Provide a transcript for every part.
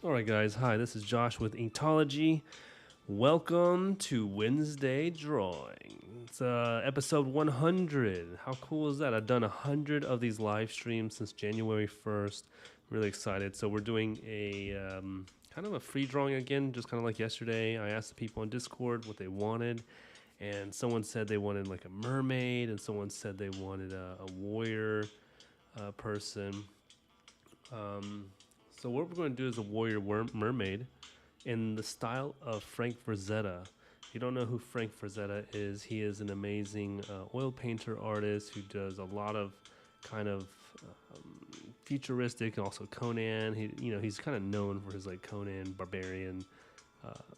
Alright guys, hi, this is Josh with Inkology. Welcome to Wednesday Drawing. It's episode 100. How cool is that? I've done 100 of these live streams since January 1st. Really excited. So we're doing a kind of a free drawing again, just kind of like yesterday. I asked the people on Discord what they wanted, and someone said they wanted like a mermaid, and someone said they wanted a warrior person. So what we're going to do is a warrior mermaid in the style of Frank Frazetta. If you don't know who Frank Frazetta is, he is an amazing oil painter artist who does a lot of kind of futuristic and also Conan. He's kind of known for his like Conan barbarian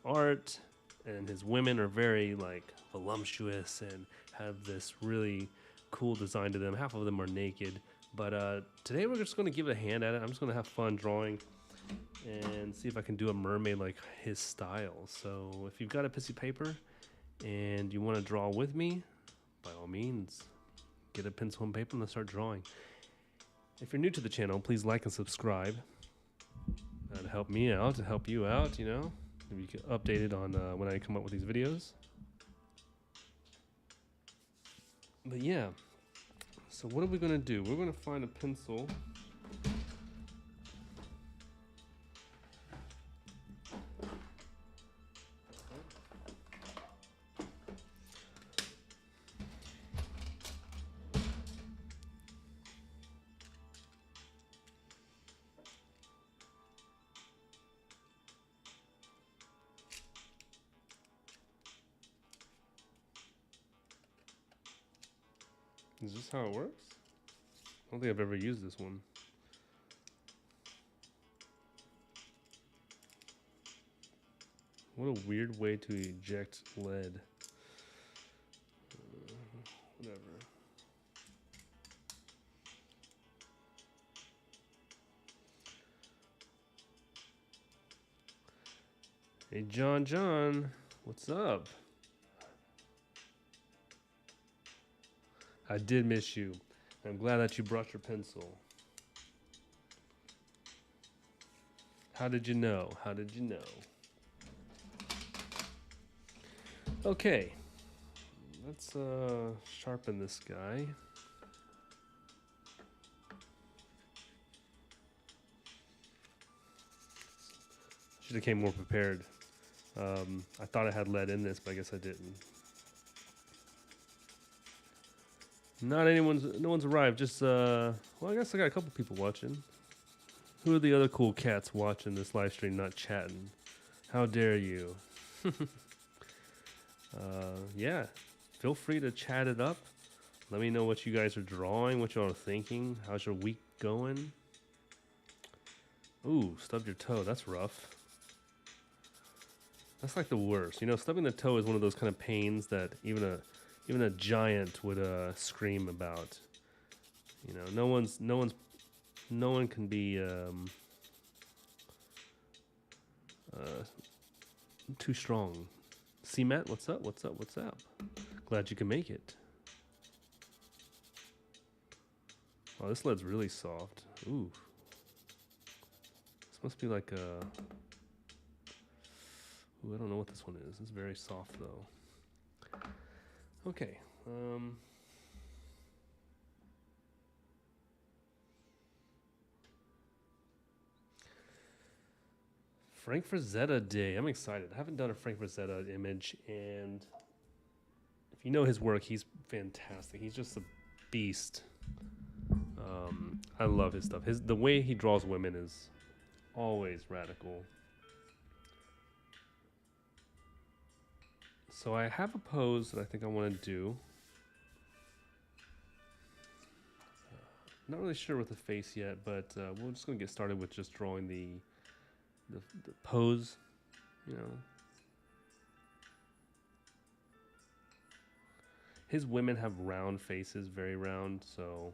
art, and his women are very like voluptuous and have this really cool design to them. Half of them are naked. But today we're just going to give it a hand at it. I'm just going to have fun drawing and see if I can do a mermaid like his style. So if you've got a piece of paper and you want to draw with me, by all means, get a pencil and paper and let's start drawing. If you're new to the channel, please like and subscribe. That'll help me out, to help you out, you know. If you get updated on when I come up with these videos. But yeah. So what are we going to do? We're going to find a pencil. Is this how it works? I don't think I've ever used this one. What a weird way to eject lead. Whatever. Hey, John, what's up? I did miss you. I'm glad that you brought your pencil. How did you know? How did you know? Okay. Let's sharpen this guy. Should have came more prepared. I thought I had lead in this, but I guess I didn't. No one's arrived. Just well, I guess I got a couple people watching. Who are the other cool cats watching this live stream, not chatting? How dare you? Yeah, feel free to chat it up. Let me know what you guys are drawing, what y'all are thinking. How's your week going? Ooh, stubbed your toe. That's rough. That's like the worst. You know, stubbing the toe is one of those kind of pains that even a giant would scream about. You know, no one can be too strong. C-Matt, what's up? What's up? What's up? Glad you can make it. Oh, this lead's really soft. Ooh. This must be like a... Ooh, I don't know what this one is. It's very soft, though. Okay. Frank Frazetta Day. I'm excited. I haven't done a Frank Frazetta image, and if you know his work, he's fantastic. He's just a beast. I love his stuff. The way he draws women is always radical. So I have a pose that I think I want to do. Not really sure with the face yet, but we're just going to get started with just drawing the pose, you know. His women have round faces, very round, so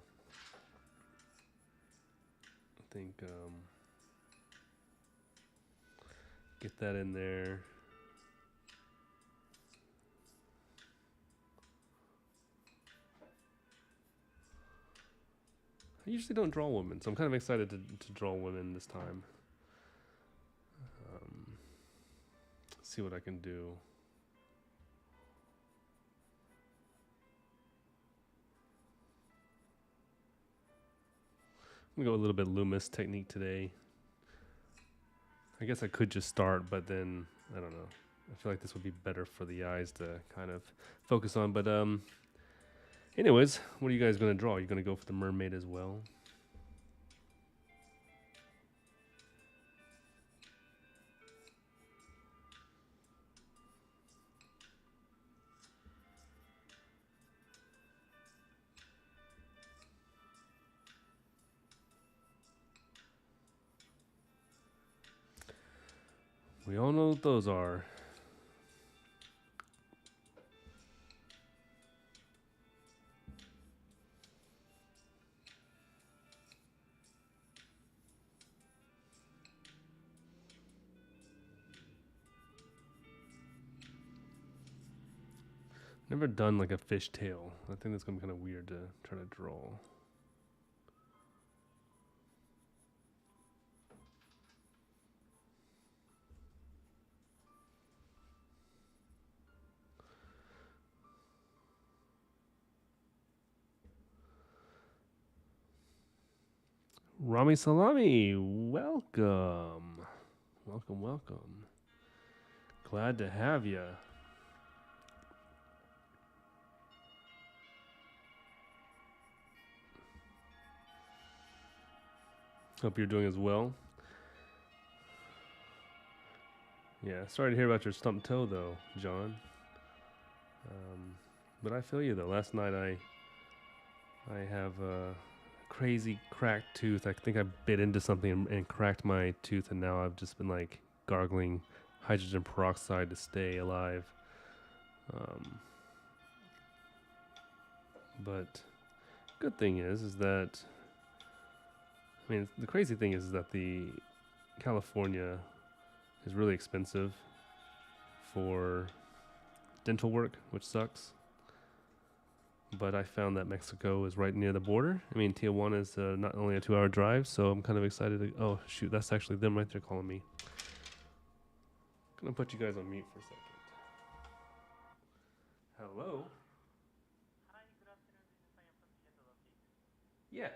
I think get that in there. I usually don't draw women, so I'm kind of excited to draw women this time. see what I can do. I'm gonna go a little bit Loomis technique today. I guess I could just start, but then I don't know. I feel like this would be better for the eyes to kind of focus on. But anyways, what are you guys gonna draw? Are you gonna go for the mermaid as well? We all know what those are. Never done like a fishtail. I think that's gonna be kind of weird to try to draw. Rami Salami, welcome. Welcome, welcome. Glad to have you. Hope you're doing as well. Yeah, sorry to hear about your stumped toe though, John. But I feel you though. Last night I have a crazy cracked tooth. I think I bit into something and cracked my tooth, and now I've just been like gargling hydrogen peroxide to stay alive. But good thing is that I mean the crazy thing is that the California is really expensive for dental work, which sucks. But I found that Mexico is right near the border. I mean, Tijuana is not only a 2-hour drive, so I'm kind of excited to. Oh, shoot, that's actually them right there calling me. I'm going to put you guys on mute for a second. Hello? Hi, good afternoon. This is Saya from Digital Update. Yeah.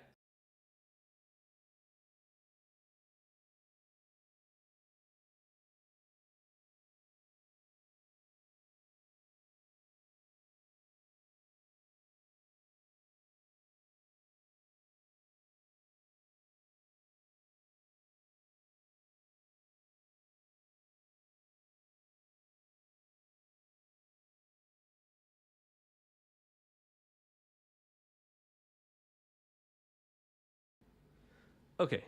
Okay.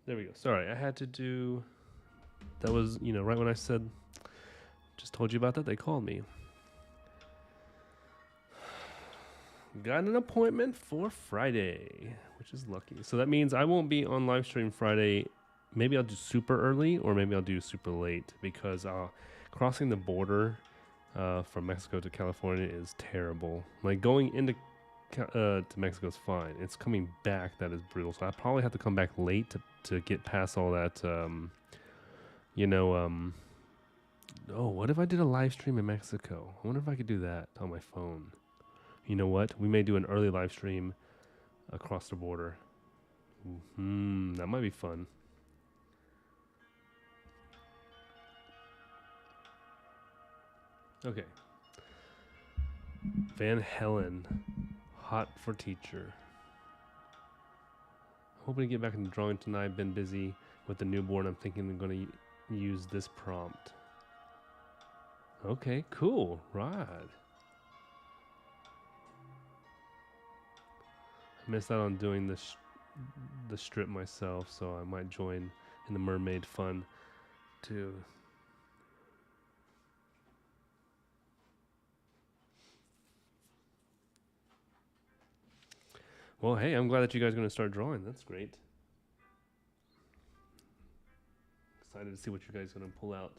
There we go. Sorry, I had to do. That was, right when I said, just told you about that, they called me. Got an appointment for Friday, which is lucky. So that means I won't be on live stream Friday. Maybe I'll do super early or maybe I'll do super late because crossing the border from Mexico to California is terrible. Like going into to Mexico is fine. It's coming back that is brutal. So I probably have to come back late to get past all that. Oh, what if I did a live stream in Mexico? I wonder if I could do that on my phone. You know what? We may do an early live stream across the border. That might be fun. Okay. Van Helen, hot for teacher. Hoping to get back into drawing tonight. Been busy with the newborn. I'm thinking I'm going to use this prompt. Okay, cool. Right. Missed out on doing the strip myself, so I might join in the Mermaid fun too. Well, hey, I'm glad that you guys are going to start drawing. That's great. Excited to see what you guys are going to pull out.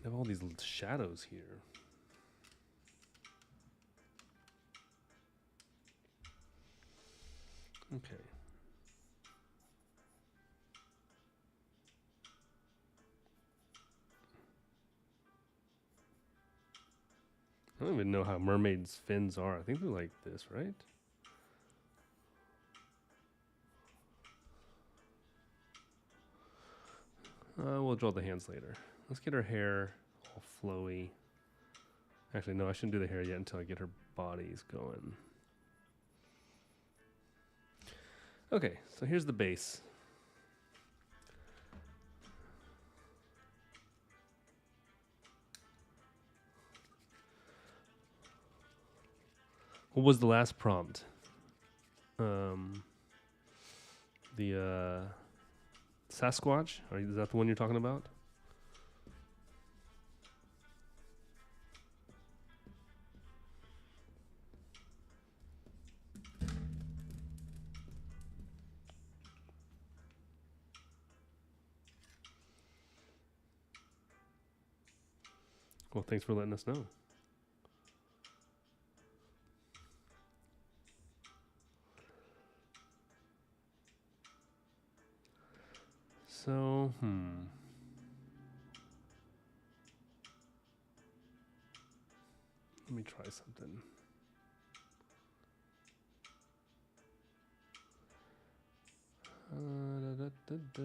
I have all these little shadows here. I don't even know how mermaids' fins are. I think they're like this, right? We'll draw the hands later. Let's get her hair all flowy. Actually, no, I shouldn't do the hair yet until I get her bodies going. Okay, so here's the base. What was the last prompt? The Sasquatch? Is that the one you're talking about? Well, thanks for letting us know. So, let me try something. Da, da, da, da,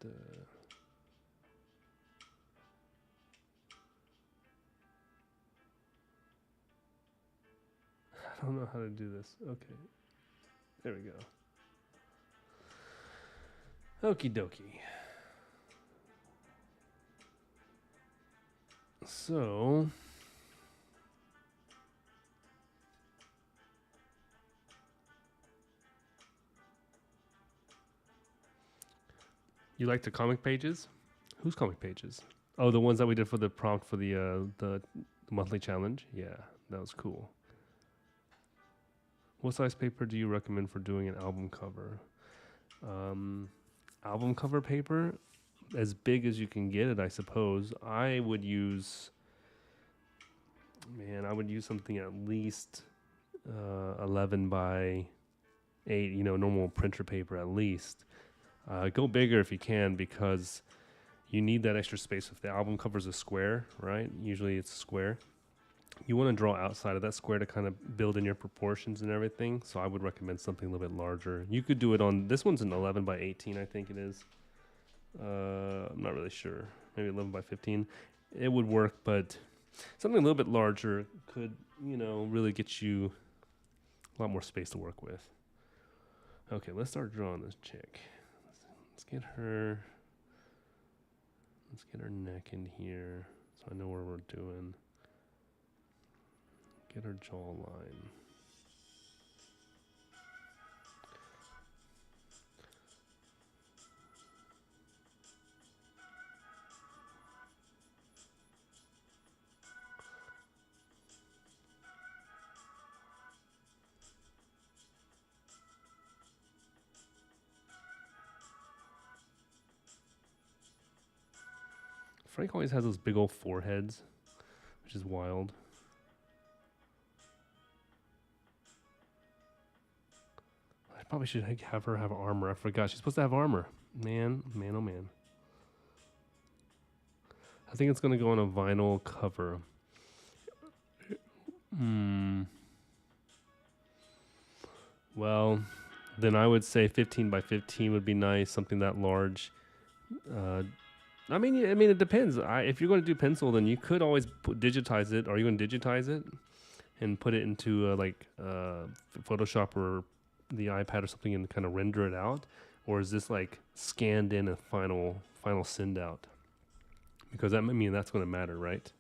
da. I don't know how to do this. Okay. There we go. Okie dokie. So, you like the comic pages? Whose comic pages? Oh, the ones that we did for the prompt for the monthly challenge? Yeah, that was cool. What size paper do you recommend for doing an album cover? Album cover paper, as big as you can get it, I suppose. I would use something at least 11 by 8, normal printer paper at least. Go bigger if you can, because you need that extra space. If the album cover is a square, right? Usually it's a square. You want to draw outside of that square to kind of build in your proportions and everything. So I would recommend something a little bit larger. You could do it on, this one's an 11 by 18, I think it is. I'm not really sure. Maybe 11 by 15. It would work, but something a little bit larger could, really get you a lot more space to work with. Okay, let's start drawing this chick. Let's get her neck in here so I know where we're doing. Get her jawline. Frank always has those big old foreheads, which is wild. I probably should have her have armor. I forgot. She's supposed to have armor. Man, oh man. I think it's going to go on a vinyl cover. Well, then I would say 15 by 15 would be nice. Something that large. I mean, it depends. If you're going to do pencil, then you could always digitize it. Are you going to digitize it and put it into Photoshop or the iPad or something and kind of render it out, or is this like scanned in a final send out? Because that's going to matter, right?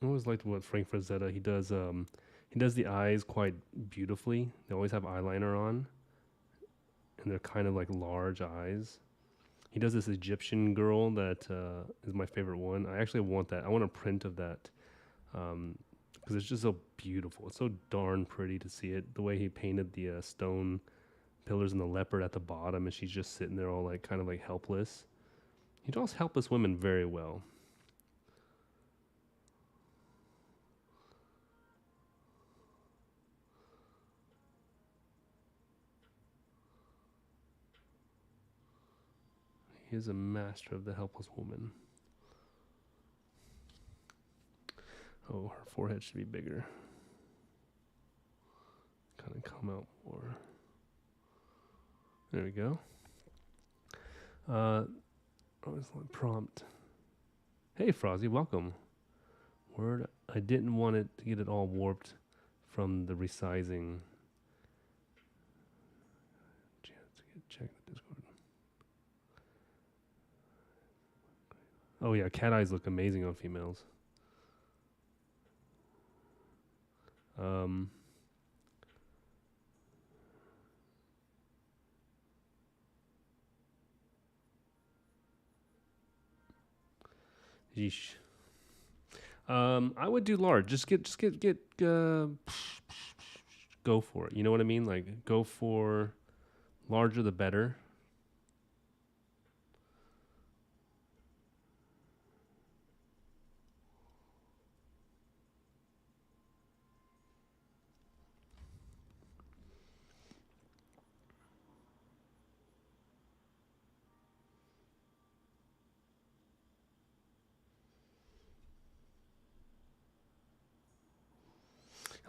I always liked what Frank Frazetta he does. He does the eyes quite beautifully. They always have eyeliner on, and they're kind of like large eyes. He does this Egyptian girl that is my favorite one. I actually want that. I want a print of that because it's just so beautiful. It's so darn pretty to see it. The way he painted the stone pillars and the leopard at the bottom, and she's just sitting there all like kind of like helpless. He draws helpless women very well. He is a master of the helpless woman. Oh, her forehead should be bigger. Kind of come out more. There we go. Prompt. Hey, Frozzy, welcome. Word, I didn't want it to get it all warped from the resizing. Check the Discord. Oh yeah, cat eyes look amazing on females. Yeesh. I would do large. Just get. Go for it. You know what I mean? Like, go for larger the better.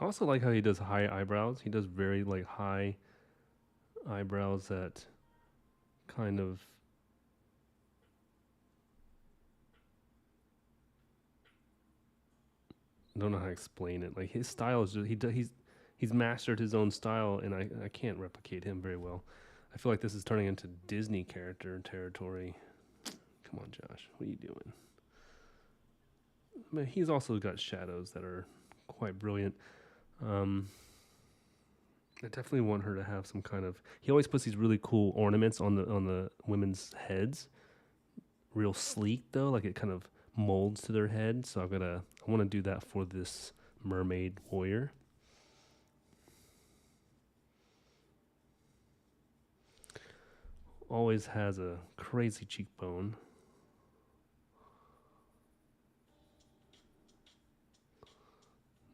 I also like how he does high eyebrows. He does very like high eyebrows that kind of don't know how to explain it. Like his style is just he's mastered his own style, and I can't replicate him very well. I feel like this is turning into Disney character territory. Come on, Josh, what are you doing? But he's also got shadows that are quite brilliant. I definitely want her to have some kind of. He always puts these really cool ornaments on the women's heads. Real sleek though, like it kind of molds to their head. So I want to do that for this mermaid warrior. Always has a crazy cheekbone.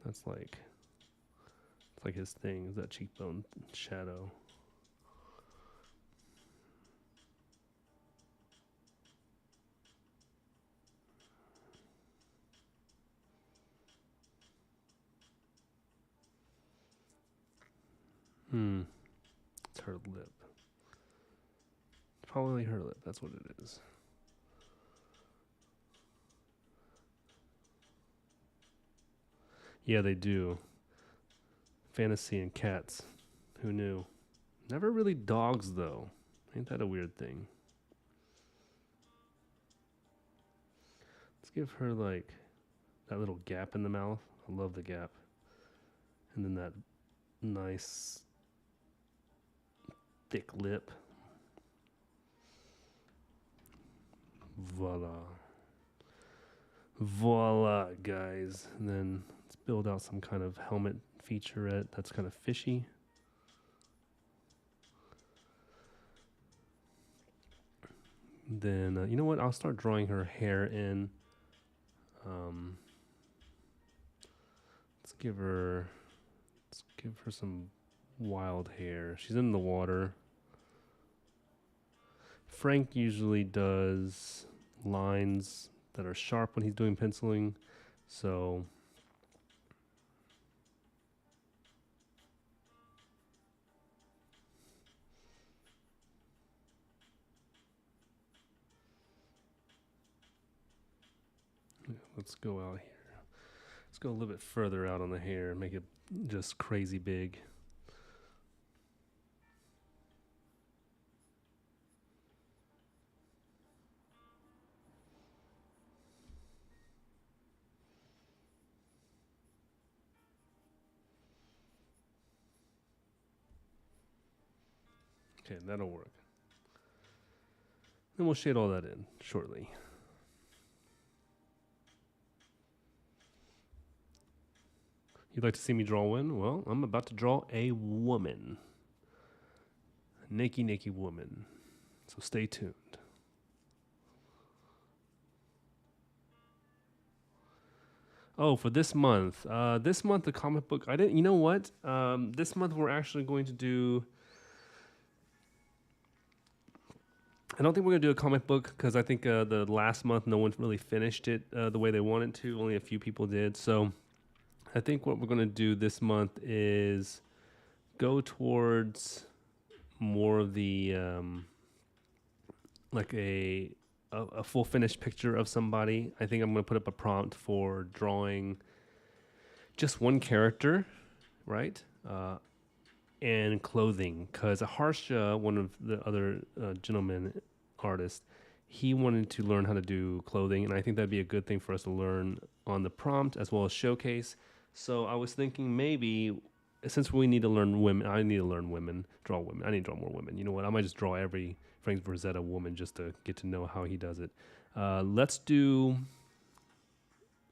That's like, it's like his thing, is that cheekbone shadow. It's her lip. Probably her lip, that's what it is. Yeah, they do. Fantasy and cats. Who knew? Never really dogs, though. Ain't that a weird thing? Let's give her, like, that little gap in the mouth. I love the gap. And then that nice, thick lip. Voila. Voila, guys. And then let's build out some kind of helmet featurette that's kind of fishy. Then, you know what? I'll start drawing her hair in. Let's give her some wild hair. She's in the water. Frank usually does lines that are sharp when he's doing penciling. So let's go out here. Let's go a little bit further out on the hair, make it just crazy big. Okay, that'll work. Then we'll shade all that in shortly. You'd like to see me draw one? Well, I'm about to draw a woman. A naked woman. So stay tuned. Oh, for this month. This month, the comic book. I didn't. You know what? This month we're actually going to do. I don't think we're gonna do a comic book because I think the last month no one really finished it the way they wanted to. Only a few people did. So I think what we're gonna do this month is go towards more of the like a full finished picture of somebody. I think I'm gonna put up a prompt for drawing just one character, right? And clothing, because Harsha, one of the other gentlemen artists, he wanted to learn how to do clothing, and I think that'd be a good thing for us to learn on the prompt as well as showcase. So I was thinking maybe since we need to learn women, I need to learn women, draw women. I need to draw more women. You know what? I might just draw every Frank Frazetta woman just to get to know how he does it. Let's do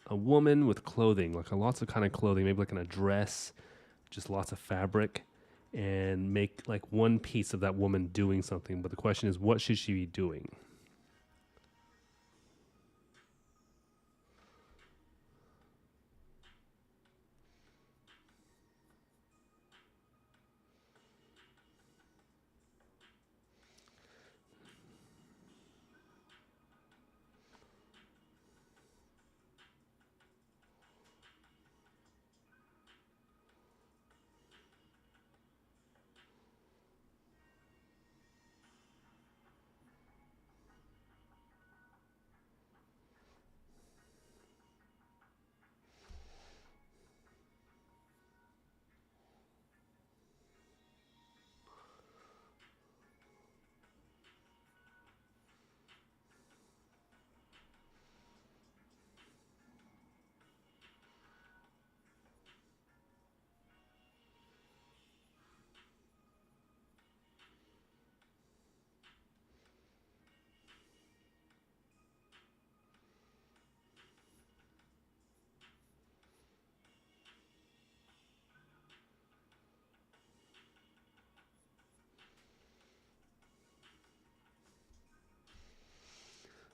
a woman with clothing, like lots of kind of clothing, maybe like in a dress, just lots of fabric, and make like one piece of that woman doing something. But the question is, what should she be doing?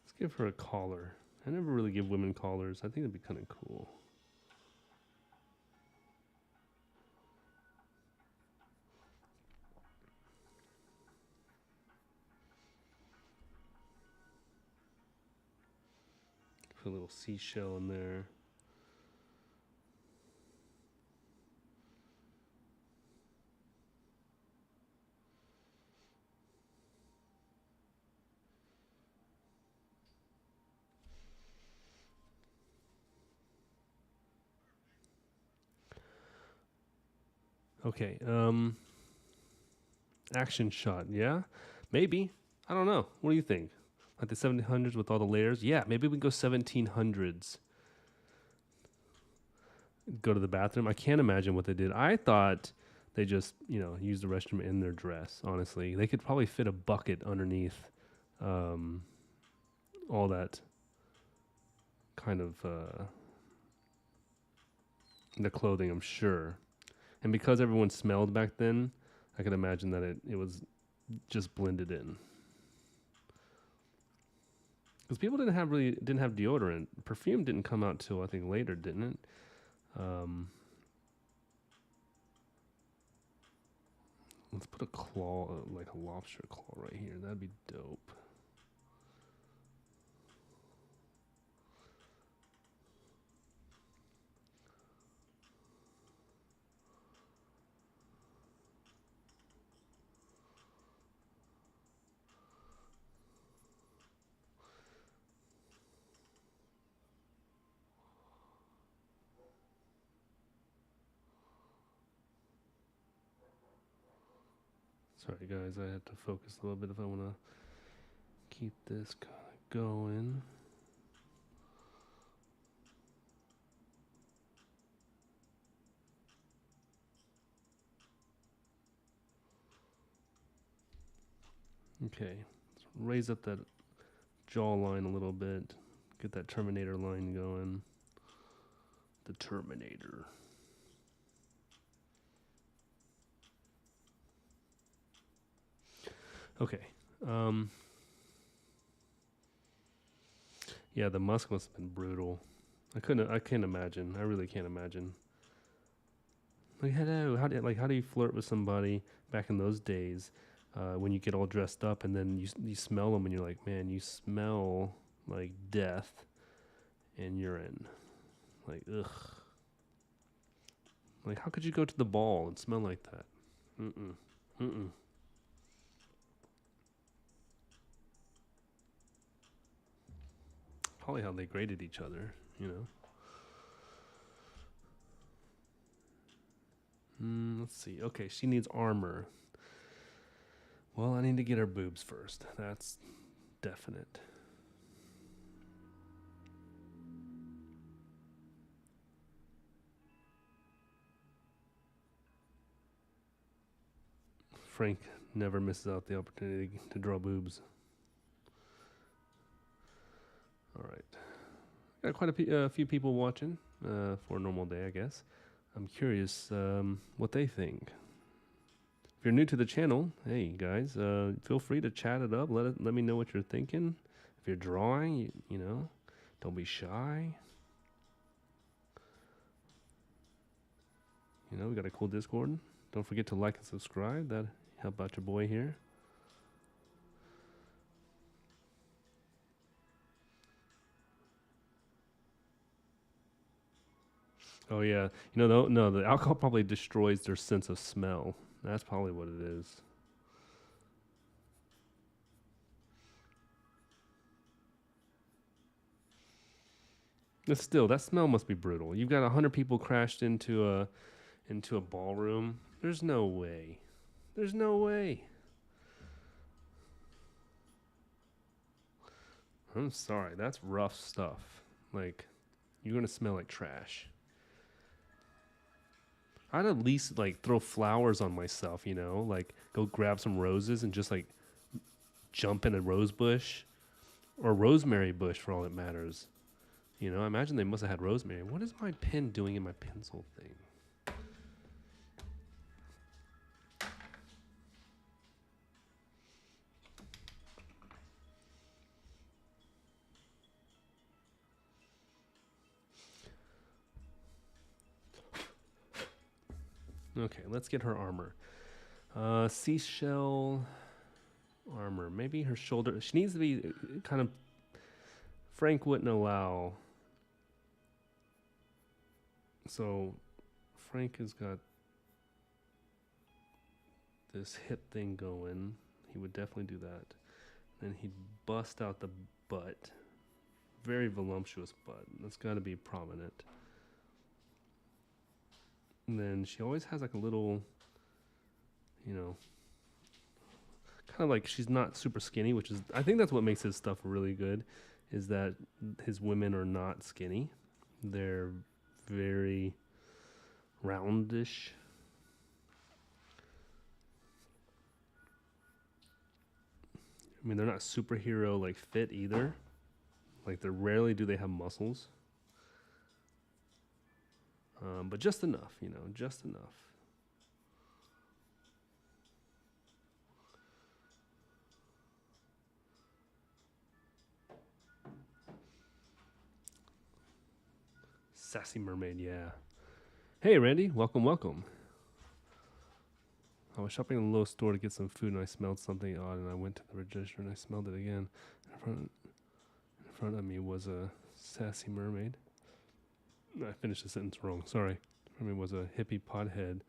Let's give her a collar. I never really give women collars. I think it'd be kind of cool. Put a little seashell in there. Okay. Action shot. Yeah, maybe. I don't know. What do you think? Like the 1700s with all the layers? Yeah, maybe we go 1700s. Go to the bathroom. I can't imagine what they did. I thought they just, used the restroom in their dress. Honestly, they could probably fit a bucket underneath all that kind of the clothing. I'm sure, and because everyone smelled back then, I could imagine that it was just blended in. Because people didn't have deodorant. Perfume didn't come out till I think later, didn't it? Let's put a claw, like a lobster claw, right here. That'd be dope. Sorry, guys, I have to focus a little bit if I want to keep this kind of going. Okay, let's raise up that jawline a little bit. Get that Terminator line going. The Terminator. Okay. Yeah, the musk must have been brutal. I can't imagine. I really can't imagine. Like, hello. How do you flirt with somebody back in those days when you get all dressed up and then you smell them and you're like, man, you smell like death and urine. Like, ugh. Like, how could you go to the ball and smell like that? Mm-mm. Mm-mm. Probably how they graded each other, you know. Let's see. Okay, she needs armor. Well, I need to get her boobs first. That's definite. Frank never misses out the opportunity to draw boobs. All right. Got quite a few people watching for a normal day, I guess. I'm curious what they think. If you're new to the channel, hey guys, feel free to chat it up. Let me know what you're thinking. If you're drawing, you know, don't be shy. You know, we got a cool Discord. Don't forget to like and subscribe. That help out your boy here. Oh yeah, you know, no, the alcohol probably destroys their sense of smell. That's probably what it is. But still, that smell must be brutal. You've got 100 people crashed into a ballroom. There's no way. There's no way. I'm sorry, that's rough stuff. Like, you're gonna smell like trash. I'd at least like throw flowers on myself, you know, like go grab some roses and just like jump in a rose bush or rosemary bush for all it matters. You know, I imagine they must have had rosemary. What is my pen doing in my pencil thing? Okay, let's get her armor. Seashell armor. Maybe her shoulder. She needs to be kind of. Frank wouldn't allow. So, Frank has got this hip thing going. He would definitely do that. Then he'd bust out the butt. Very voluptuous butt. That's got to be prominent. And then she always has like a little, you know, kind of like she's not super skinny, which is, I think that's what makes his stuff really good, is that his women are not skinny. They're very roundish. I mean, they're not superhero like fit either. Like, they're rarely do they have muscles. But just enough, you know, just enough. Sassy Mermaid, yeah. Hey, Randy, welcome, welcome. I was shopping in a little store to get some food, and I smelled something odd, and I went to the register, and I smelled it again. In front of me was a sassy mermaid. No, I finished the sentence wrong. Sorry. In front of me was a hippie pothead,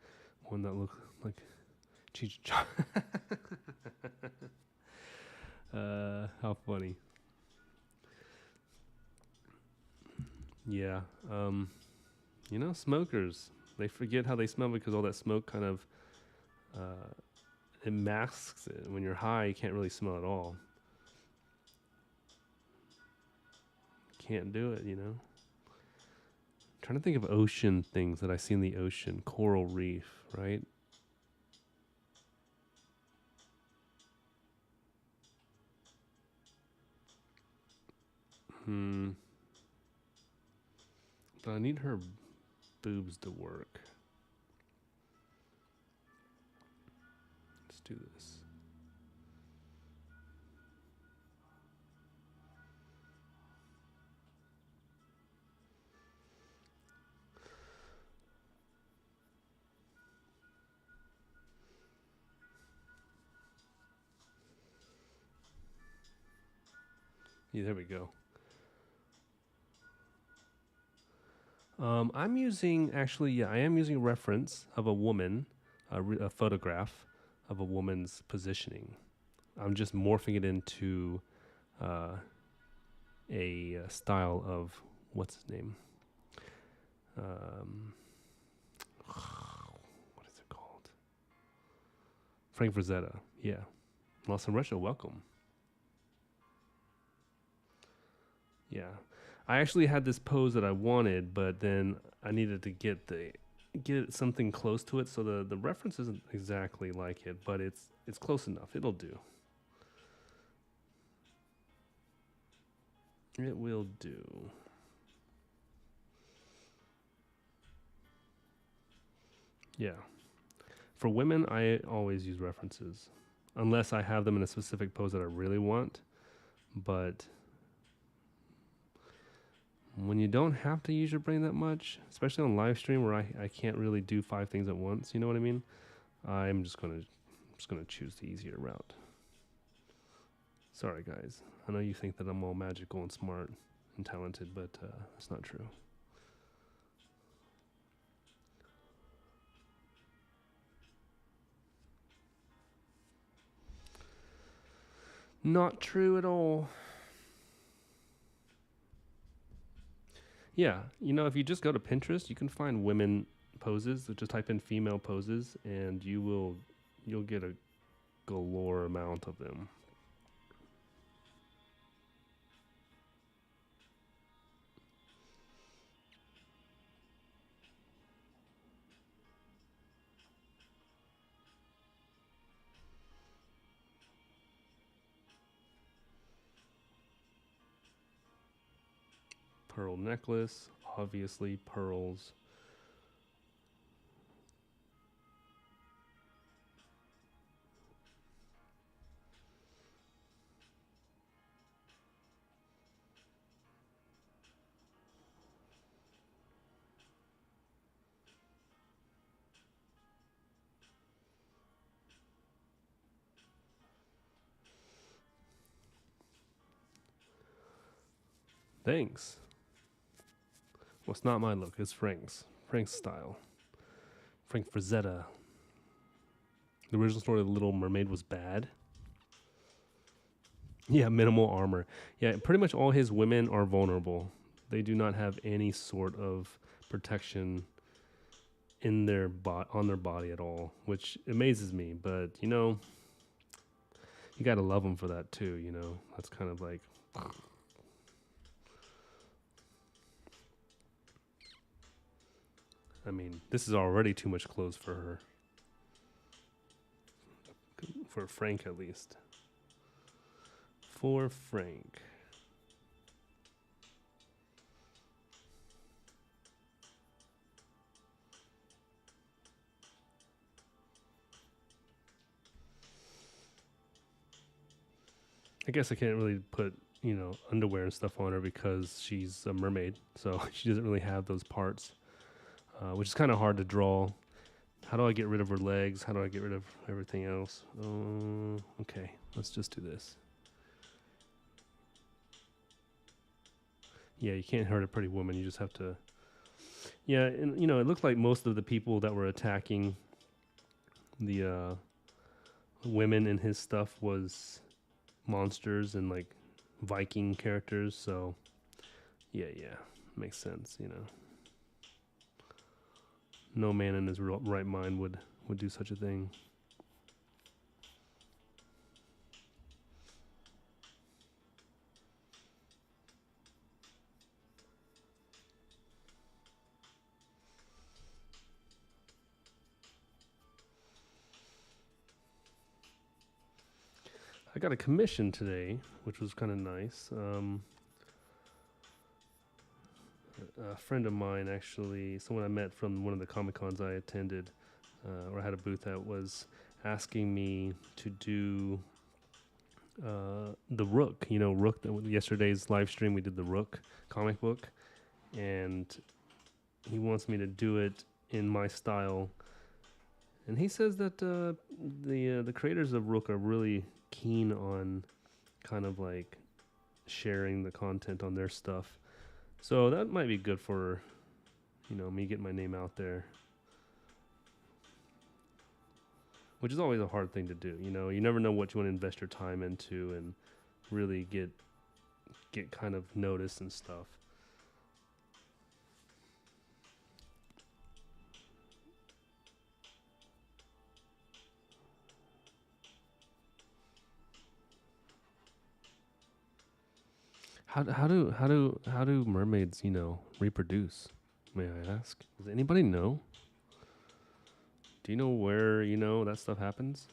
one that looked like Cheech. How funny. Yeah. You know, smokers, they forget how they smell because all that smoke kind of it masks it. When you're high, you can't really smell at all. Can't do it, you know. Trying to think of ocean things that I see in the ocean. Coral reef, right? But I need her boobs to work. Let's do this. Yeah, there we go. I'm using, actually, yeah, I am using a reference of a woman, a photograph of a woman's positioning. I'm just morphing it into a style of, what's his name? What is it called? Frank Frazetta. Yeah. Los Russia, welcome. Yeah. I actually had this pose that I wanted, but then I needed to get something close to it, so the reference isn't exactly like it, but it's close enough. It'll do. It will do. Yeah. For women, I always use references, unless I have them in a specific pose that I really want. But when you don't have to use your brain that much, especially on live stream where I can't really do 5 things at once, you know what I mean? I'm just gonna choose the easier route. Sorry, guys. I know you think that I'm all magical and smart and talented, but that's not true. Not true at all. Yeah, if you just go to Pinterest, you can find women poses. Just type in female poses, and you'll get a galore amount of them. Pearl necklace, obviously pearls. Thanks. Well, it's not my look. It's Frank's. Frank's style. Frank Frazetta. The original story of the Little Mermaid was bad. Yeah, minimal armor. Yeah, pretty much all his women are vulnerable. They do not have any sort of protection in their on their body at all, which amazes me. But you gotta love them for that too. That's kind of like. I mean, this is already too much clothes for her. For Frank, at least. For Frank. I guess I can't really put, underwear and stuff on her because she's a mermaid. So she doesn't really have those parts, which is kind of hard to draw. How do I get rid of her legs? How do I get rid of everything else? Okay, let's just do this. Yeah, you can't hurt a pretty woman. You just have to. Yeah, and it looked like most of the people that were attacking the women in his stuff was monsters and like Viking characters. So yeah, makes sense. No man in his right mind would do such a thing. I got a commission today, which was kind of nice. a friend of mine, actually, someone I met from one of the Comic Cons I attended, or had a booth at, was asking me to do the Rook. You know, Rook. Yesterday's live stream, we did the Rook comic book, and he wants me to do it in my style. And he says that the creators of Rook are really keen on kind of like sharing the content on their stuff. So that might be good for, me getting my name out there. Which is always a hard thing to do. You never know what you want to invest your time into and really get kind of noticed and stuff. How do mermaids, reproduce? May I ask? Does anybody know? Do you know where, that stuff happens?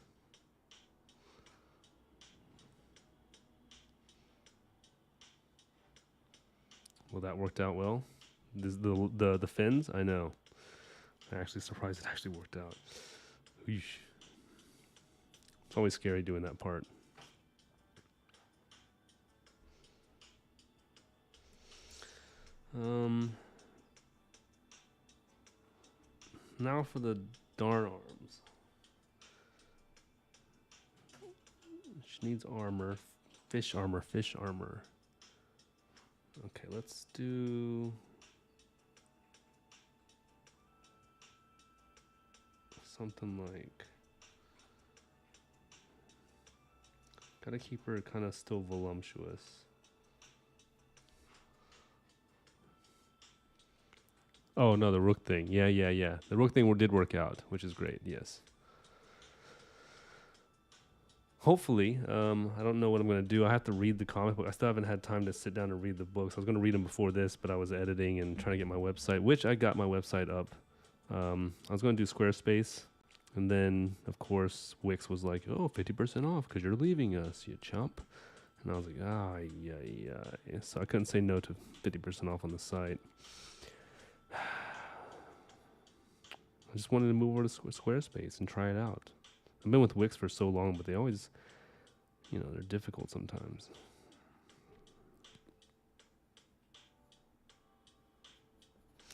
Well, that worked out well. The fins, I know. I'm actually surprised it actually worked out. Eesh. It's always scary doing that part. Now for the darn arms. She needs armor. Fish armor. Okay, let's do something like... Gotta keep her kind of still voluptuous. Oh, no, the Rook thing. Yeah. The Rook thing did work out, which is great, yes. Hopefully, I don't know what I'm going to do. I have to read the comic book. I still haven't had time to sit down and read the books. I was going to read them before this, but I was editing and trying to get my website, which I got my website up. I was going to do Squarespace, and then, of course, Wix was like, 50% off because you're leaving us, you chump. And I was like, yeah. So I couldn't say no to 50% off on the site. I just wanted to move over to Squarespace and try it out. I've been with Wix for so long, but they always, they're difficult sometimes.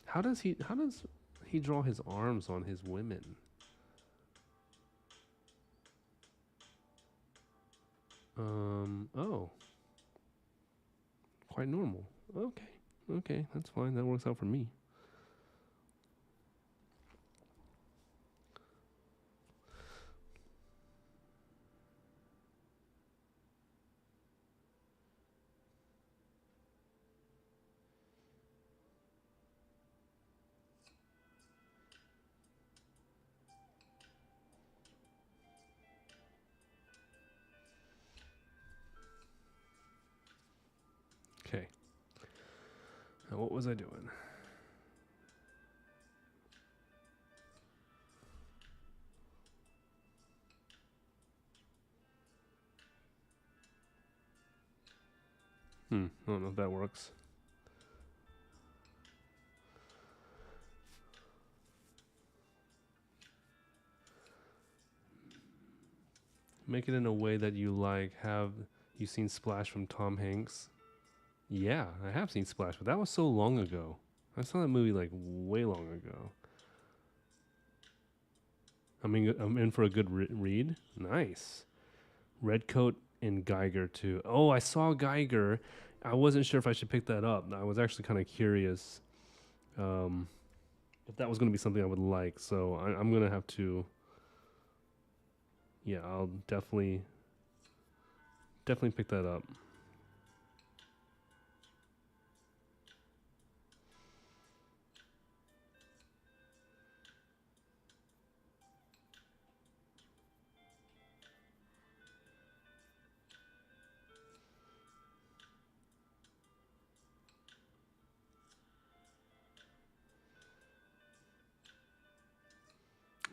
How does he draw his arms on his women? Oh. Quite normal. Okay, that's fine. That works out for me. Okay. Now what was I doing? I don't know if that works. Make it in a way that you like. Have you seen Splash from Tom Hanks? Yeah, I have seen Splash, but that was so long ago. I saw that movie like way long ago. I'm in for a good read. Nice. Redcoat and Geiger too. Oh, I saw Geiger. I wasn't sure if I should pick that up. I was actually kind of curious if that was going to be something I would like. So I'm going to have to. Yeah, I'll definitely pick that up.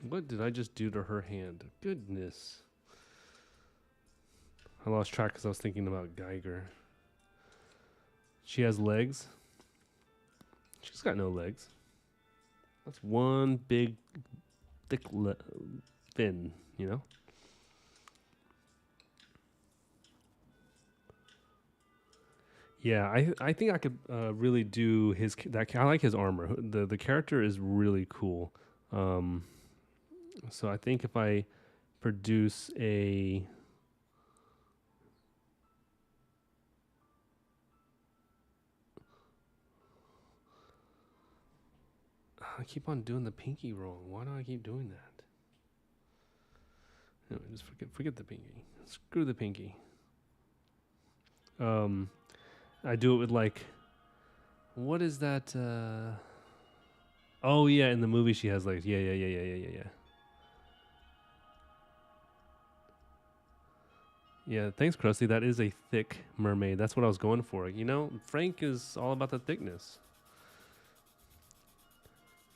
What did I just do to her hand? Goodness. I lost track because I was thinking about Geiger. She has legs. got no legs. That's one big, thick fin, you know? Yeah, I think I could really do I like his armor. The character is really cool. Um, so I think if I produce a I keep on doing the pinky wrong. Why do I keep doing that? Anyway, just forget the pinky. Screw the pinky. I do it with like, what is that? Oh yeah, in the movie she has like, yeah. Yeah, thanks, Krusty. That is a thick mermaid. That's what I was going for. You know, Frank is all about the thickness.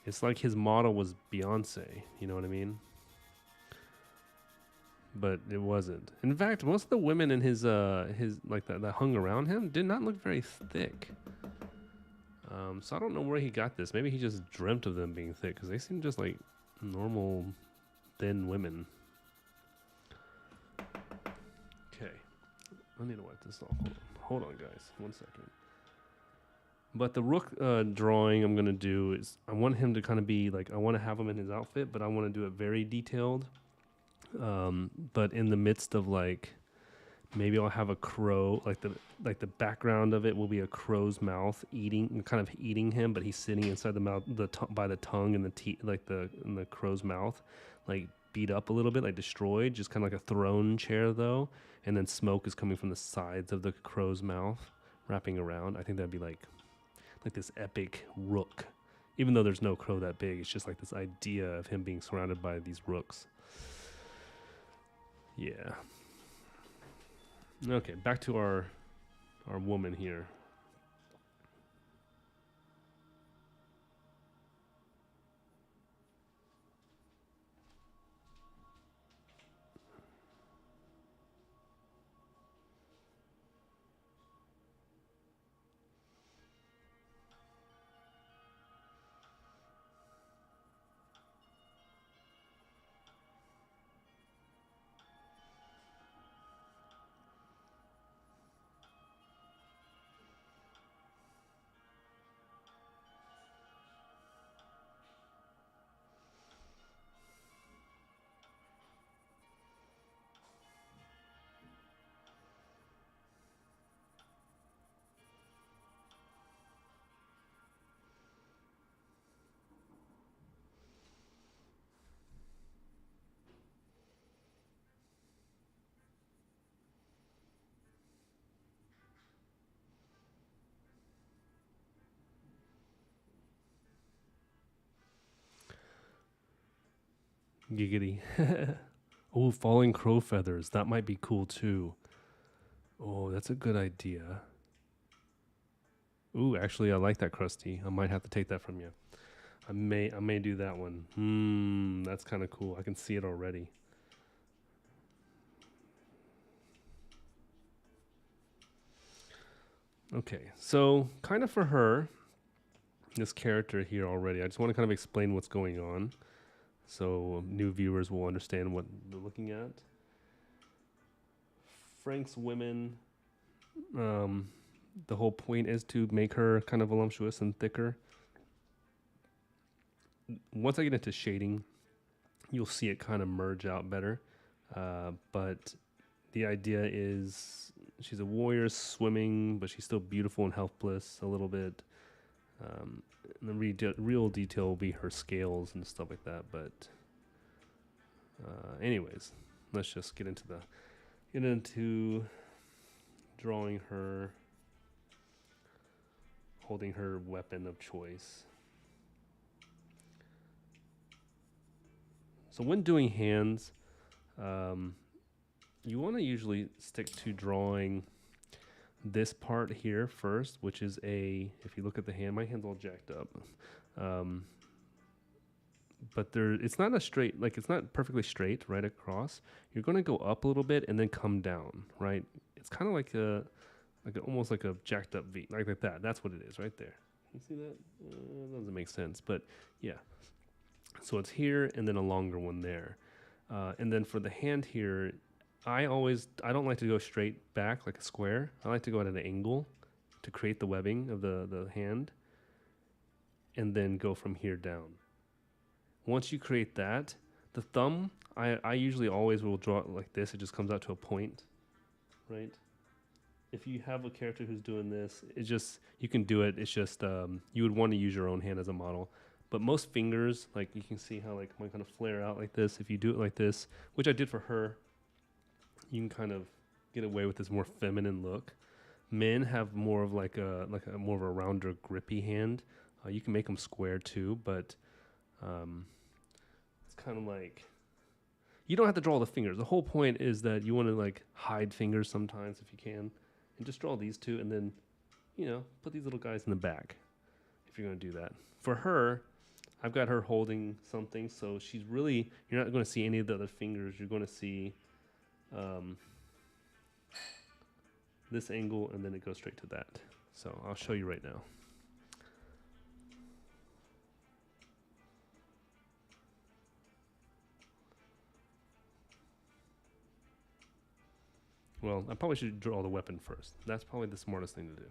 It's like his model was Beyonce. You know what I mean? But it wasn't. In fact, most of the women in his like that hung around him did not look very thick. So I don't know where he got this. Maybe he just dreamt of them being thick because they seem just like normal thin women. Okay, I need to wipe this off. Hold on, guys. 1 second. But the rook drawing I'm gonna do is I want him to kind of be like I want to have him in his outfit, but I want to do it very detailed. But in the midst of like maybe I'll have a crow like the background of it will be a crow's mouth kind of eating him, but he's sitting inside the mouth by the tongue and the teeth like in the crow's mouth, like beat up a little bit, like destroyed, just kind of like a throne chair though, and then smoke is coming from the sides of the crow's mouth wrapping around. I think that'd be like this epic rook, even though there's no crow that big. It's just like this idea of him being surrounded by these rooks. Yeah. Okay, back to our woman here. Giggity. Oh, falling crow feathers. That might be cool too. Oh, that's a good idea. Ooh, actually, I like that, Krusty. I might have to take that from you. I may do that one. That's kind of cool. I can see it already. Okay, so kind of for her, this character here already, I just want to kind of explain what's going on so new viewers will understand what they're looking at. Frank's women, the whole point is to make her kind of voluptuous and thicker. Once I get into shading, you'll see it kind of merge out better. But the idea is she's a warrior swimming, but she's still beautiful and helpless a little bit. And the real detail will be her scales and stuff like that. But anyways, let's just get into drawing her, holding her weapon of choice. So when doing hands, you want to usually stick to drawing this part here first, which is if you look at the hand, my hand's all jacked up. But it's not it's not perfectly straight right across. You're going to go up a little bit and then come down, right? It's kind of like almost like a jacked up V, like that. That's what it is right there. You see that? Doesn't make sense, but yeah. So it's here and then a longer one there. And then for the hand here, I don't like to go straight back like a square. I like to go at an angle to create the webbing of the hand and then go from here down. Once you create that, the thumb, I usually always will draw it like this. It just comes out to a point, right? If you have a character who's doing this, it's just, you can do it. It's just, you would want to use your own hand as a model. But most fingers, like you can see how like mine kind of flare out like this. If you do it like this, which I did for her, you can kind of get away with this more feminine look. Men have more of like a more of a rounder, grippy hand. You can make them square too, but it's kind of like you don't have to draw the fingers. The whole point is that you want to like hide fingers sometimes if you can, and just draw these two, and then put these little guys in the back if you're going to do that. For her, I've got her holding something, so she's really, you're not going to see any of the other fingers. You're going to see this angle, and then it goes straight to that. So I'll show you right now. Well, I probably should draw the weapon first. That's probably the smartest thing to do.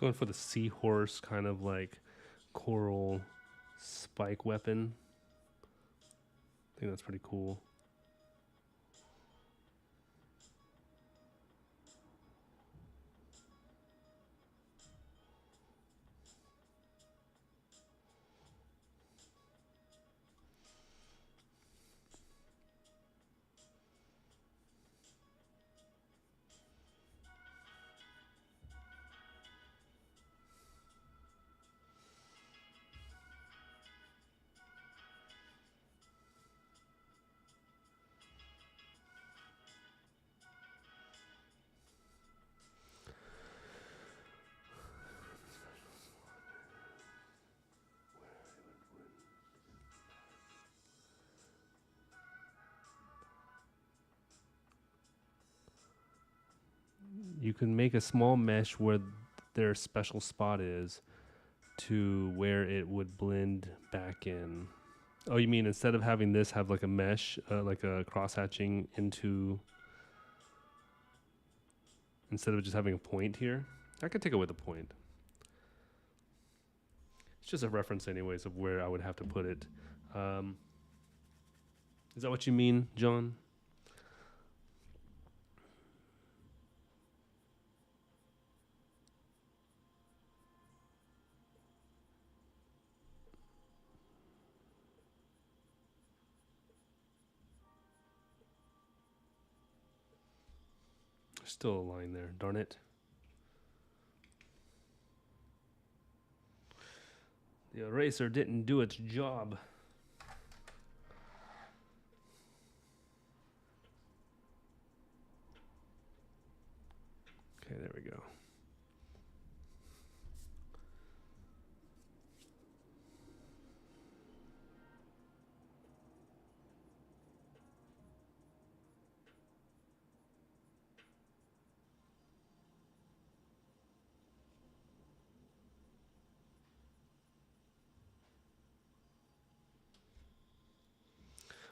Going for the seahorse kind of like coral spike weapon. I think that's pretty cool. You can make a small mesh where their special spot is to where it would blend back in. Oh, you mean instead of having this have like a mesh, like a cross hatching into, instead of just having a point here? I could take away the point. It's just a reference anyways of where I would have to put it. Is that what you mean, John? There's still a line there, darn it. The eraser didn't do its job. Okay, there we go.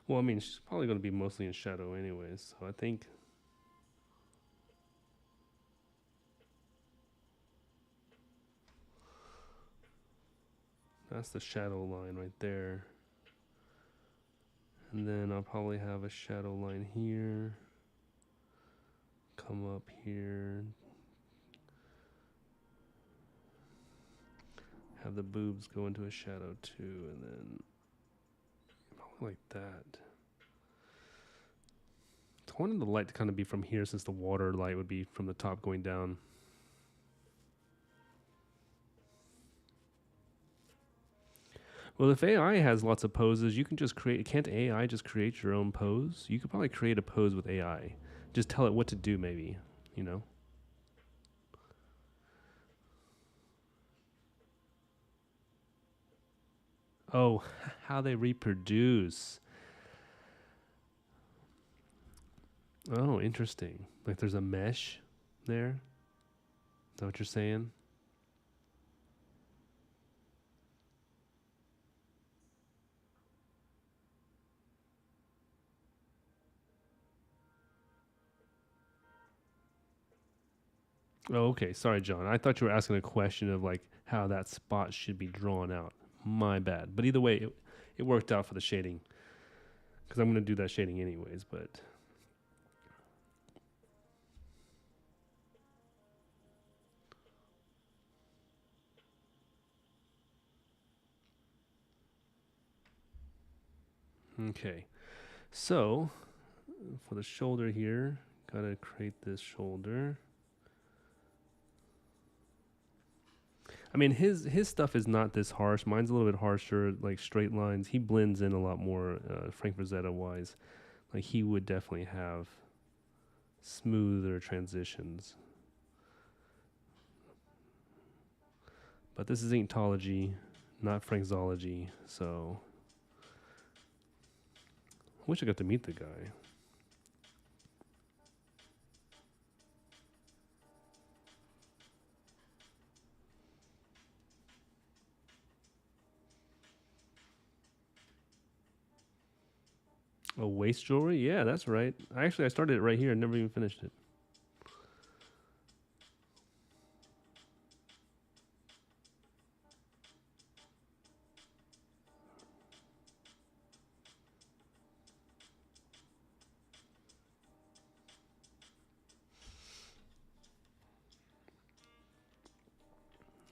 Well, I mean, she's probably going to be mostly in shadow anyways, so I think that's the shadow line right there. And then I'll probably have a shadow line here. Come up here. Have the boobs go into a shadow too, and then probably like that. wanted the light to kind of be from here since the water light would be from the top going down. Well, if AI has lots of poses, you can just create. Can't AI just create your own pose? You could probably create a pose with AI. Just tell it what to do, maybe. You know? Oh, how they reproduce. Oh, interesting. Like there's a mesh there. Is that what you're saying? Oh, okay. Sorry, John. I thought you were asking a question of like how that spot should be drawn out. My bad. But either way, it worked out for the shading because I'm going to do that shading anyways. But okay. So for the shoulder here, got to create this shoulder. I mean, his stuff is not this harsh. Mine's a little bit harsher, like straight lines. He blends in a lot more, Frank Frazetta wise. Like he would definitely have smoother transitions. But this is Inkology, not Franxology, so I wish I got to meet the guy. Oh, waist jewelry? Yeah, that's right. I started it right here and never even finished it.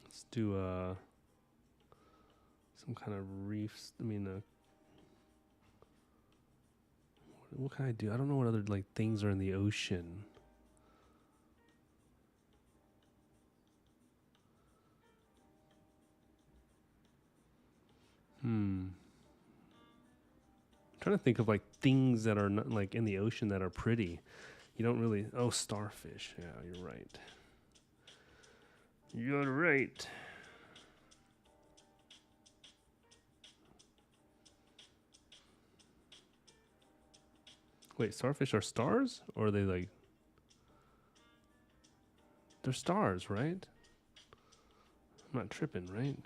Let's do some kind of reefs. I mean, what can I do? I don't know what other like things are in the ocean. I'm trying to think of like things that are not like in the ocean that are pretty. You don't really. Oh, starfish. Yeah, you're right. You're right. Wait, starfish are stars? Or are they like. They're stars, right? I'm not tripping, right?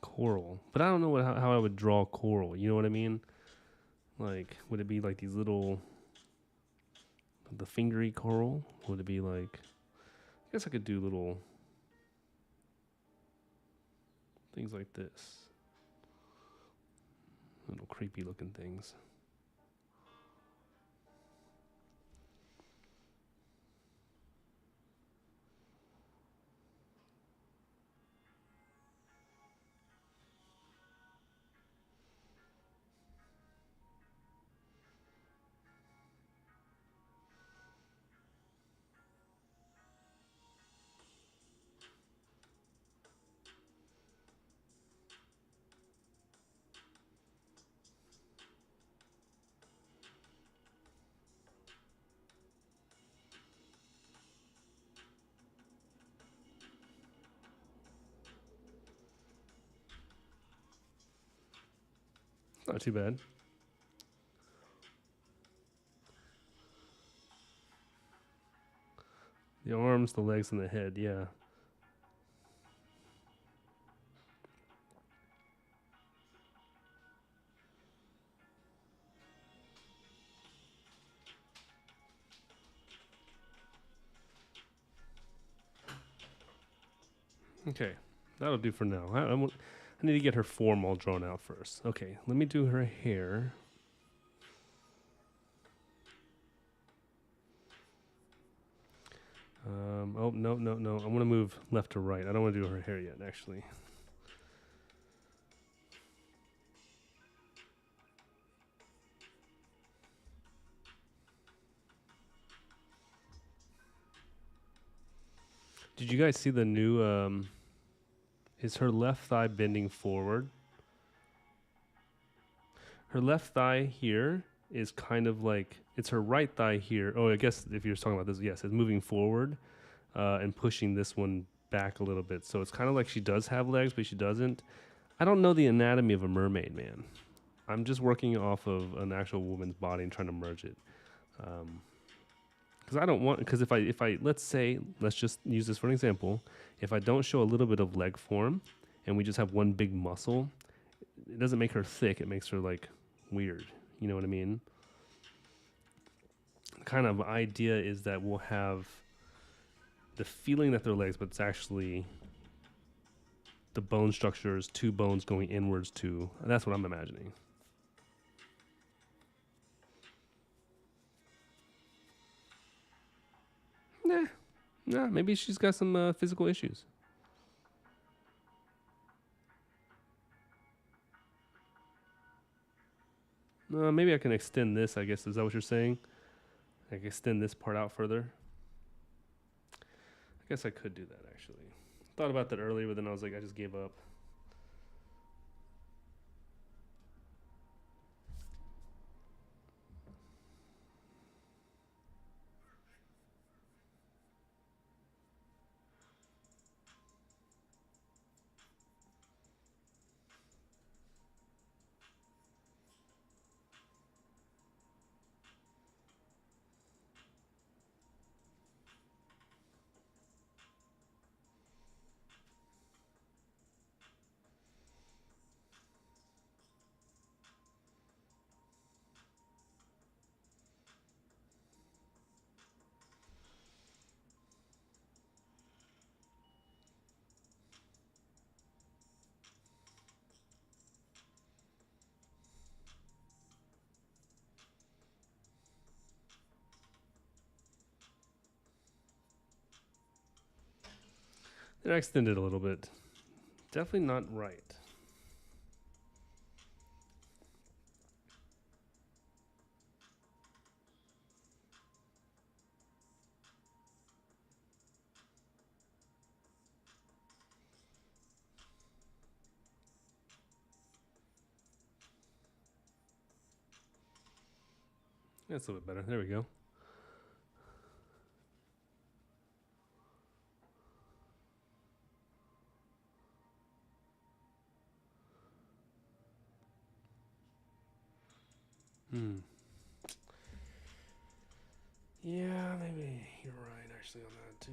Coral. But I don't know how I would draw coral. You know what I mean? Like, would it be like these little. The fingery coral? Would it be like. I guess I could do little. Things like this. Little creepy looking things. Not too bad. The arms, the legs, and the head, yeah. Okay, that'll do for now. I need to get her form all drawn out first. Okay, let me do her hair. Oh, no, no, no. I want to move left to right. I don't want to do her hair yet, actually. Did you guys see the new, is her left thigh bending forward? Her left thigh here is kind of like, it's her right thigh here. Oh, I guess if you're talking about this, yes, it's moving forward and pushing this one back a little bit. So it's kind of like she does have legs, but she doesn't. I don't know the anatomy of a mermaid, man. I'm just working off of an actual woman's body and trying to merge it. Because I don't want, because if I, let's say, let's just use this for an example. If I don't show a little bit of leg form and we just have one big muscle, it doesn't make her thick. It makes her like weird. You know what I mean? The kind of idea is that we'll have the feeling that they're legs, but it's actually the bone structure is two bones going inwards to. That's what I'm imagining. Nah, maybe she's got some physical issues. Maybe I can extend this, I guess. Is that what you're saying? I can extend this part out further. I guess I could do that, actually. Thought about that earlier, but then I was like, I just gave up. Then I extended a little bit. Definitely not right. That's a little bit better. There we go. Yeah, maybe you're right, actually, on that, too.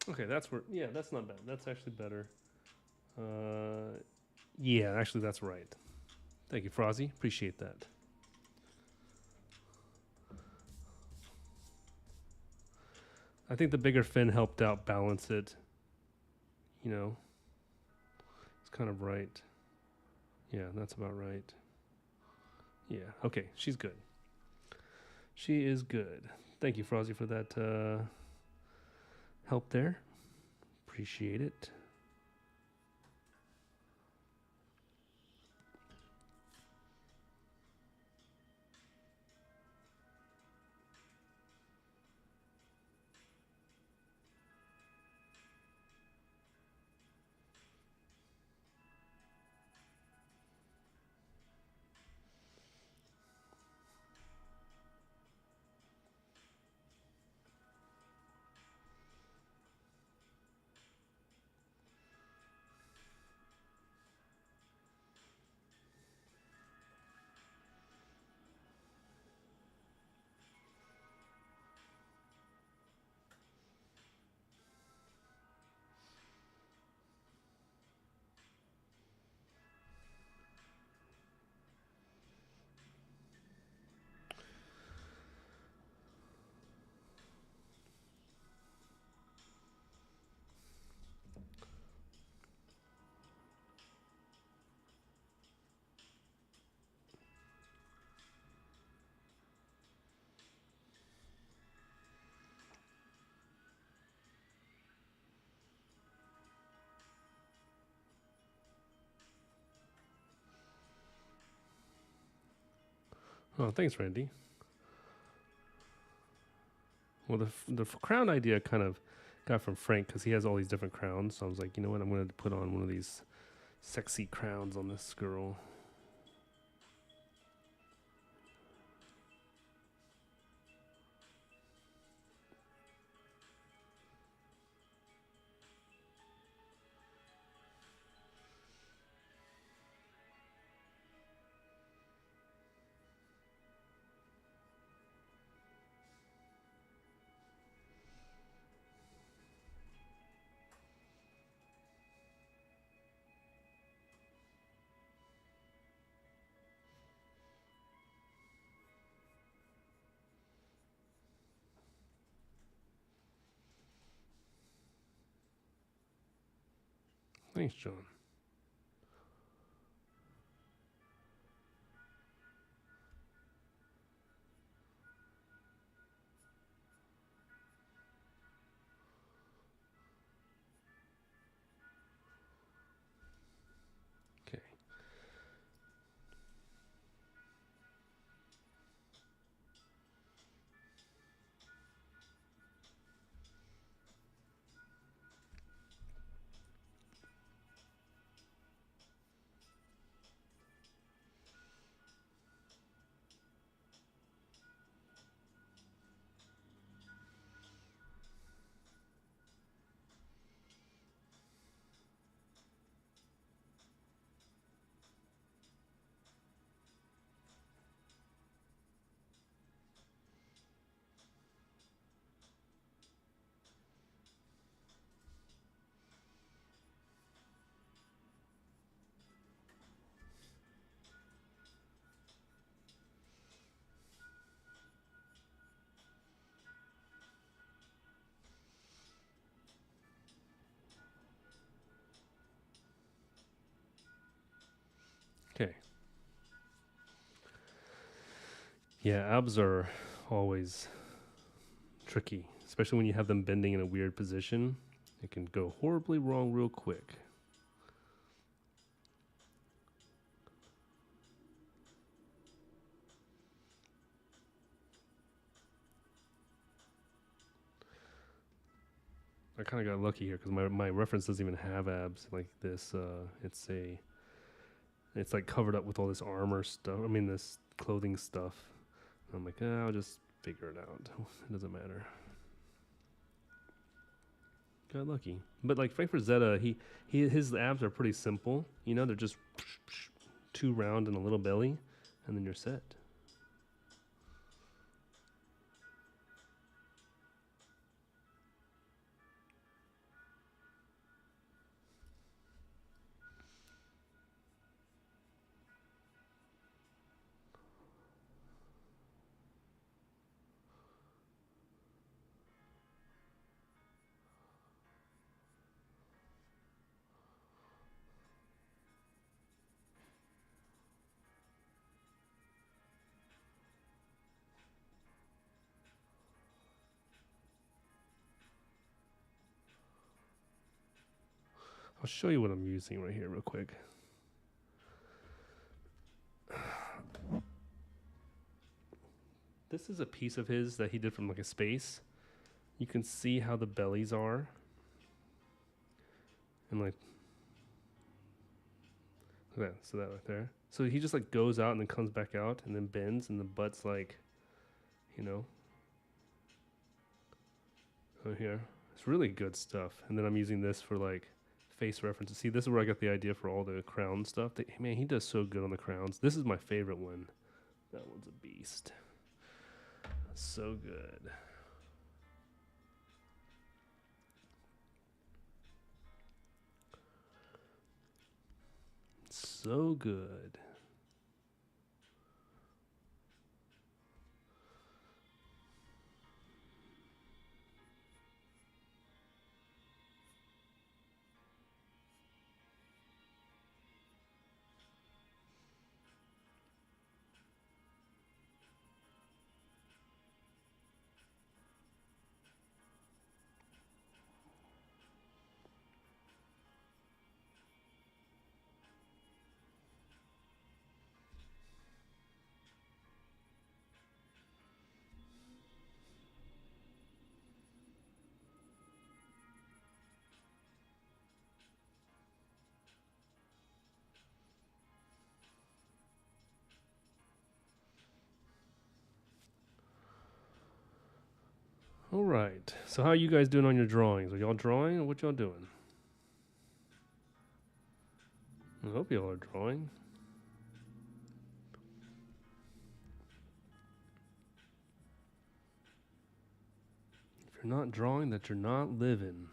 Okay, that's where. Yeah, that's not bad. That's actually better. Yeah, actually, that's right. Thank you, Frozzy. Appreciate that. I think the bigger fin helped out balance it. You know, it's kind of right. Yeah, that's about right. Yeah, okay, she's good. She is good. Thank you, Frozzy, for that help there. Appreciate it. Oh, thanks, Randy. Well, the crown idea kind of got from Frank because he has all these different crowns. So I was like, you know what? I'm going to put on one of these sexy crowns on this girl. Thanks, John. Okay. Okay. Yeah, abs are always tricky, especially when you have them bending in a weird position. It can go horribly wrong real quick. I kind of got lucky here because my reference doesn't even have abs like this. It's like covered up with all this armor stuff. I mean, this clothing stuff. I'm like, I'll just figure it out. It doesn't matter. Got lucky, but like Frank Frazetta, his abs are pretty simple. You know, they're just two round and a little belly, and then you're set. I'll show you what I'm using right here real quick. This is a piece of his that he did from like a space. You can see how the bellies are. And like, look at that, so that right there. So he just like goes out and then comes back out and then bends and the butt's like, you know, over here. It's really good stuff. And then I'm using this for like face references. See, this is where I got the idea for all the crown stuff. Man, he does so good on the crowns. This is my favorite one. That one's a beast. So good. So good. All right. So how are you guys doing on your drawings? Are y'all drawing or what y'all doing? I hope y'all are drawing. If you're not drawing, that you're not living.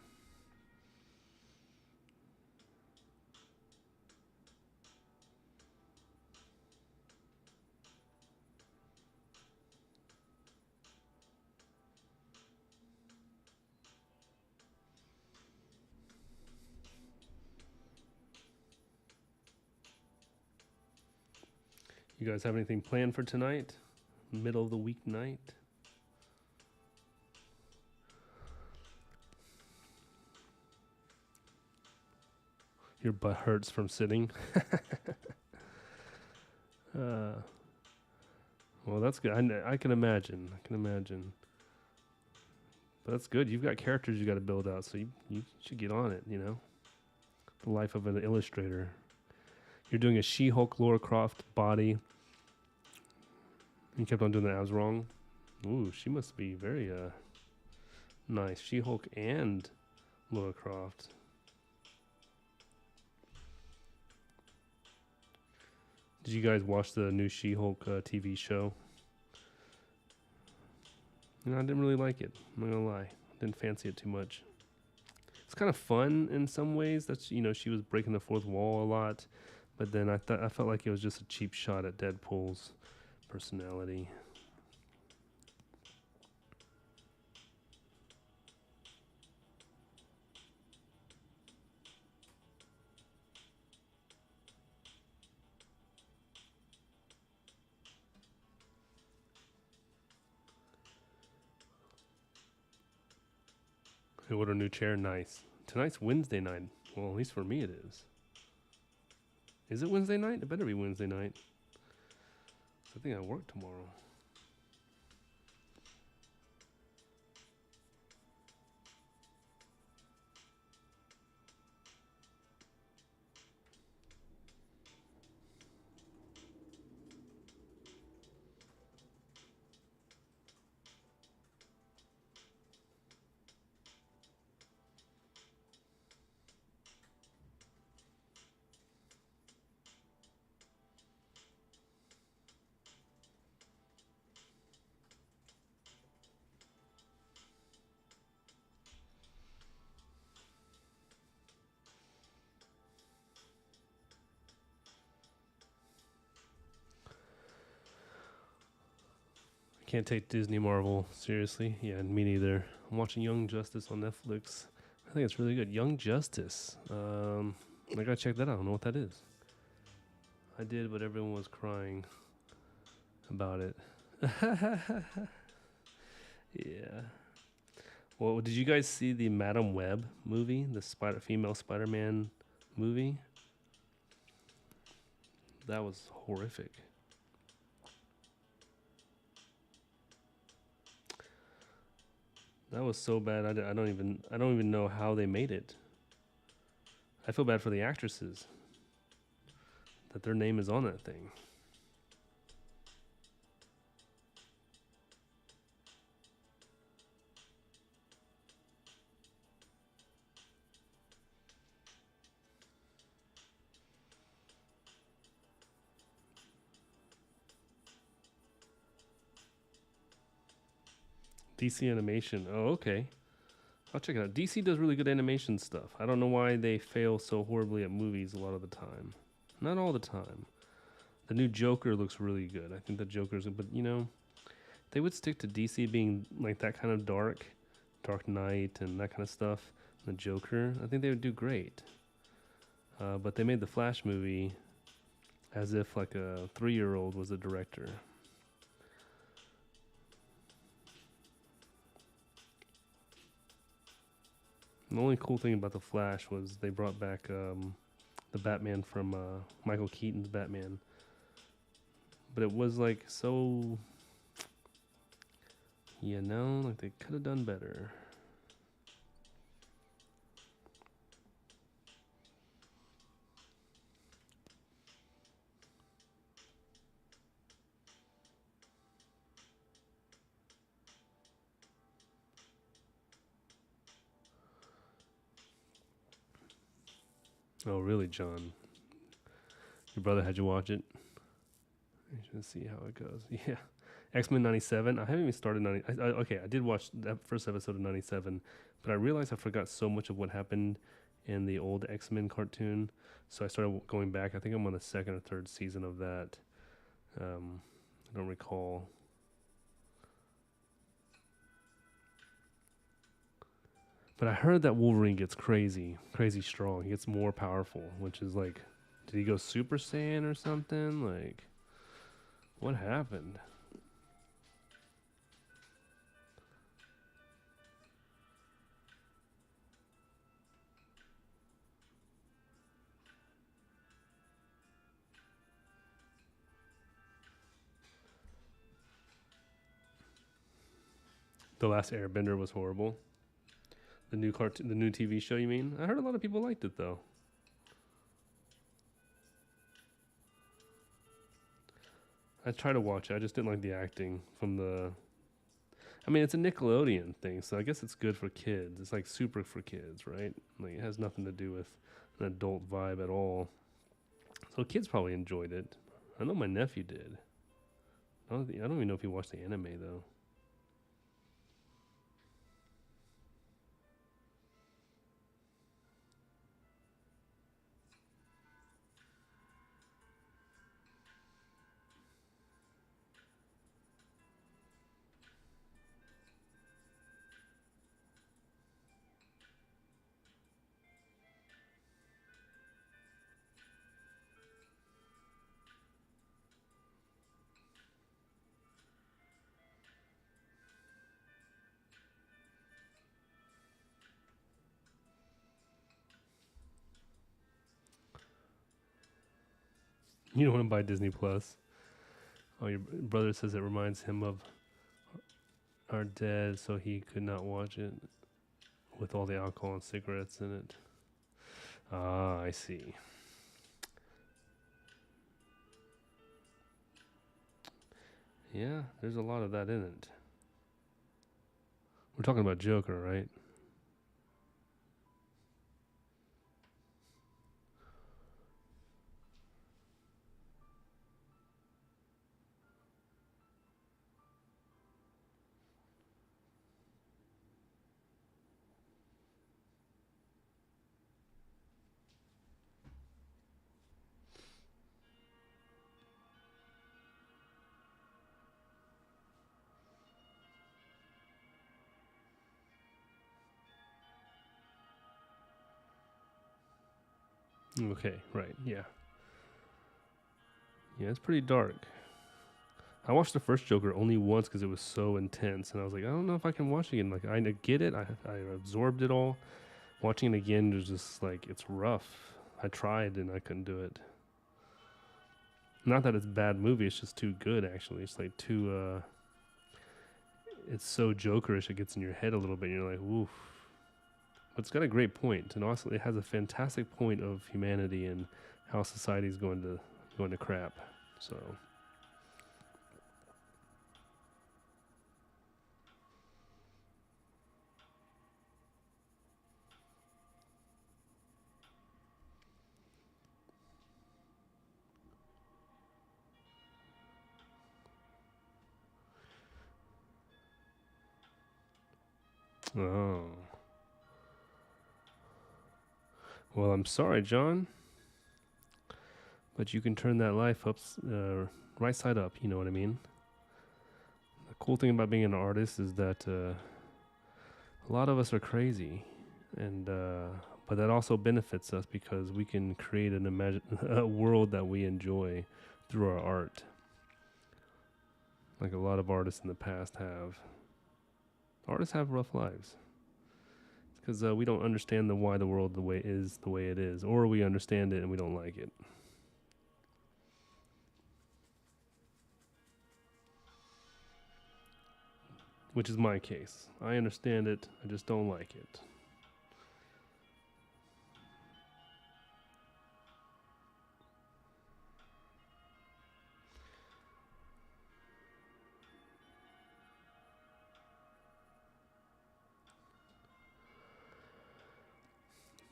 You guys have anything planned for tonight? Middle of the week night? Your butt hurts from sitting. uh, well, that's good. I can imagine. I can imagine. But that's good. You've got characters you got to build out, so you should get on it, you know? The life of an illustrator. You're doing a She-Hulk Laura Croft body. You kept on doing the abs wrong. Ooh, she must be very nice. She-Hulk and Laura Croft. Did you guys watch the new She-Hulk TV show? You know, I didn't really like it. I'm not gonna lie. Didn't fancy it too much. It's kind of fun in some ways. That's, you know, she was breaking the fourth wall a lot, but then I felt like it was just a cheap shot at Deadpool's personality. Hey, what a new chair. Nice. Tonight's Wednesday night. Well, at least for me it is. Is it Wednesday night? It better be Wednesday night. I think I work tomorrow. Can't take Disney Marvel seriously. Yeah, me neither. I'm watching Young Justice on Netflix. I think it's really good. Young Justice. I gotta check that out. I don't know what that is. I did, but everyone was crying about it. Yeah. Well, did you guys see the Madam Web movie, the female Spider-Man movie? That was horrific. That was so bad. I don't even know how they made it. I feel bad for the actresses that their name is on that thing. DC animation. Oh, okay. I'll check it out. DC does really good animation stuff. I don't know why they fail so horribly at movies a lot of the time. Not all the time. The new Joker looks really good. I think the Joker's, but you know, they would stick to DC being like that kind of Dark Knight and that kind of stuff. The Joker, I think they would do great. But they made the Flash movie as if like a 3-year-old was the director. The only cool thing about the Flash was they brought back the Batman from Michael Keaton's Batman. But it was like so, you know, like they could have done better. Oh, really, John? Your brother had you watch it? You should see how it goes. Yeah. X-Men 97. I haven't even started 90. Okay, I did watch that first episode of 97, but I realized I forgot so much of what happened in the old X-Men cartoon. So I started going back. I think I'm on the second or third season of that. I don't recall. But I heard that Wolverine gets crazy, crazy strong. He gets more powerful, which is like, did he go Super Saiyan or something? Like, what happened? The Last Airbender was horrible. The new cartoon, the new TV show. You mean? I heard a lot of people liked it though. I tried to watch it. I just didn't like the acting from the. I mean, it's a Nickelodeon thing, so I guess it's good for kids. It's like super for kids, right? Like it has nothing to do with an adult vibe at all. So kids probably enjoyed it. I know my nephew did. I don't even know if he watched the anime though. You don't want to buy Disney Plus. Oh, your brother says it reminds him of our dad, so he could not watch it with all the alcohol and cigarettes in it. Ah, I see. Yeah, there's a lot of that in it. We're talking about Joker, right? Okay, right, yeah. Yeah, it's pretty dark. I watched the first Joker only once because it was so intense, and I was like, I don't know if I can watch it again. Like, I get it, I absorbed it all. Watching it again was just like, it's rough. I tried and I couldn't do it. Not that it's a bad movie, it's just too good, actually. It's like too, it's so Jokerish, it gets in your head a little bit, and you're like, woof. But it's got a great point, and also it has a fantastic point of humanity and how society is going to crap. So. Oh. Well, I'm sorry, John. But you can turn that life up, right side up, you know what I mean? The cool thing about being an artist is that a lot of us are crazy. And, but that also benefits us because we can create a world that we enjoy through our art. Like a lot of artists in the past have. Artists have rough lives. Because we don't understand why the world the way it is, or we understand it and we don't like it. Which is my case. I understand it, I just don't like it.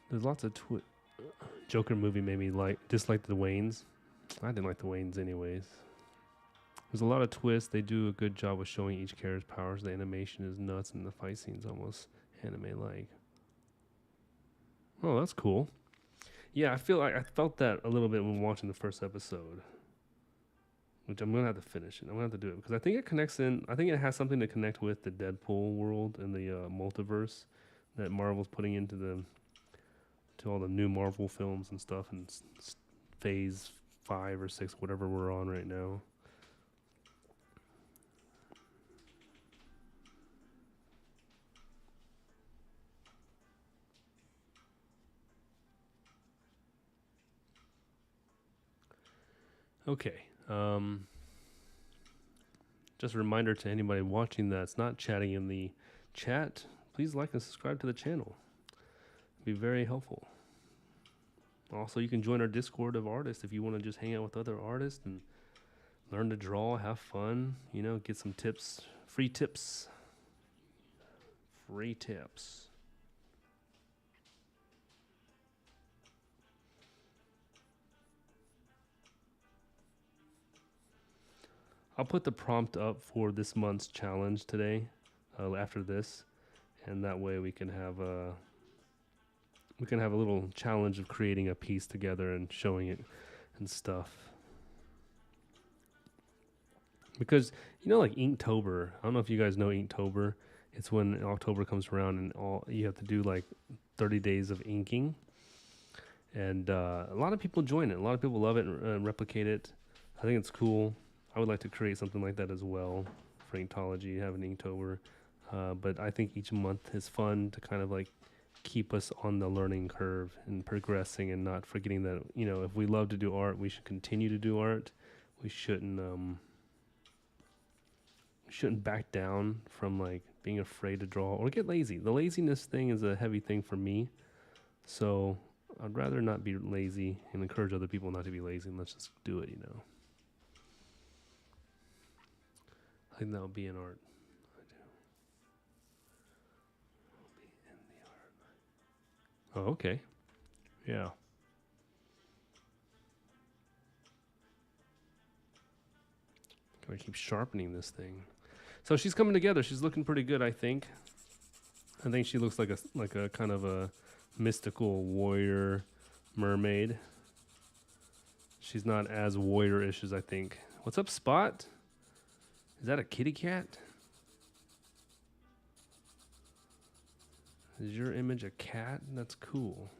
There's lots of Joker movie made me dislike the Waynes. I didn't like the Waynes anyways. There's a lot of twists. They do a good job of showing each character's powers. The animation is nuts, and the fight scene's almost anime-like. Oh, that's cool. Yeah, I felt that a little bit when watching the first episode, which I'm gonna have to finish it. I'm gonna have to do it because I think it connects in. I think it has something to connect with the Deadpool world and the multiverse that Marvel's putting into all the new Marvel films and stuff, and phase 5 or 6, whatever we're on right now. Okay. Just a reminder to anybody watching that's not chatting in the chat, please like and subscribe to the channel. It'd be very helpful. Also, you can join our Discord of artists if you want to just hang out with other artists and learn to draw, have fun, get some tips, free tips. Free tips. I'll put the prompt up for this month's challenge today, after this, and that way we can have a little challenge of creating a piece together and showing it and stuff. Because like Inktober, I don't know if you guys know Inktober. It's when October comes around and you have to do like 30 days of inking, and a lot of people join it. A lot of people love it and replicate it. I think it's cool. I would like to create something like that as well for Inkology, have an Inktober. But I think each month is fun to kind of like keep us on the learning curve and progressing and not forgetting that, if we love to do art, we should continue to do art. We shouldn't back down from like being afraid to draw or get lazy. The laziness thing is a heavy thing for me. So I'd rather not be lazy and encourage other people not to be lazy, and let's just do it, I think that would be in art. I do. Be in the art. Oh, okay. Yeah. Gotta keep sharpening this thing. So she's coming together. She's looking pretty good, I think. I think she looks like a kind of a mystical warrior mermaid. She's not as warrior-ish as I think. What's up, Spot? Is that a kitty cat? Is your image a cat? That's cool.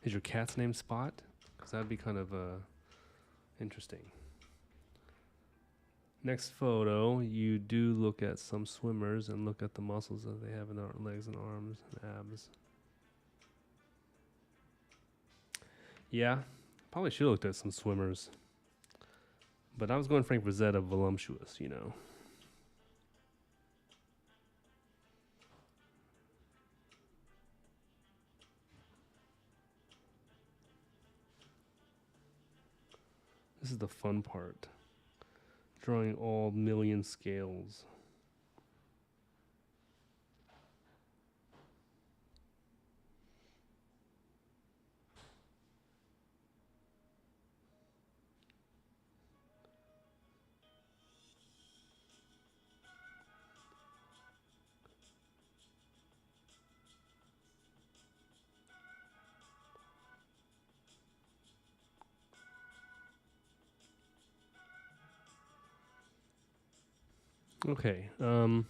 Is your cat's name Spot? Because that'd be kind of interesting. Next photo, you do look at some swimmers and look at the muscles that they have in their legs and arms and abs. Yeah, probably should have looked at some swimmers. But I was going Frazetta voluptuous, This is the fun part. Drawing all million scales. Okay. I'm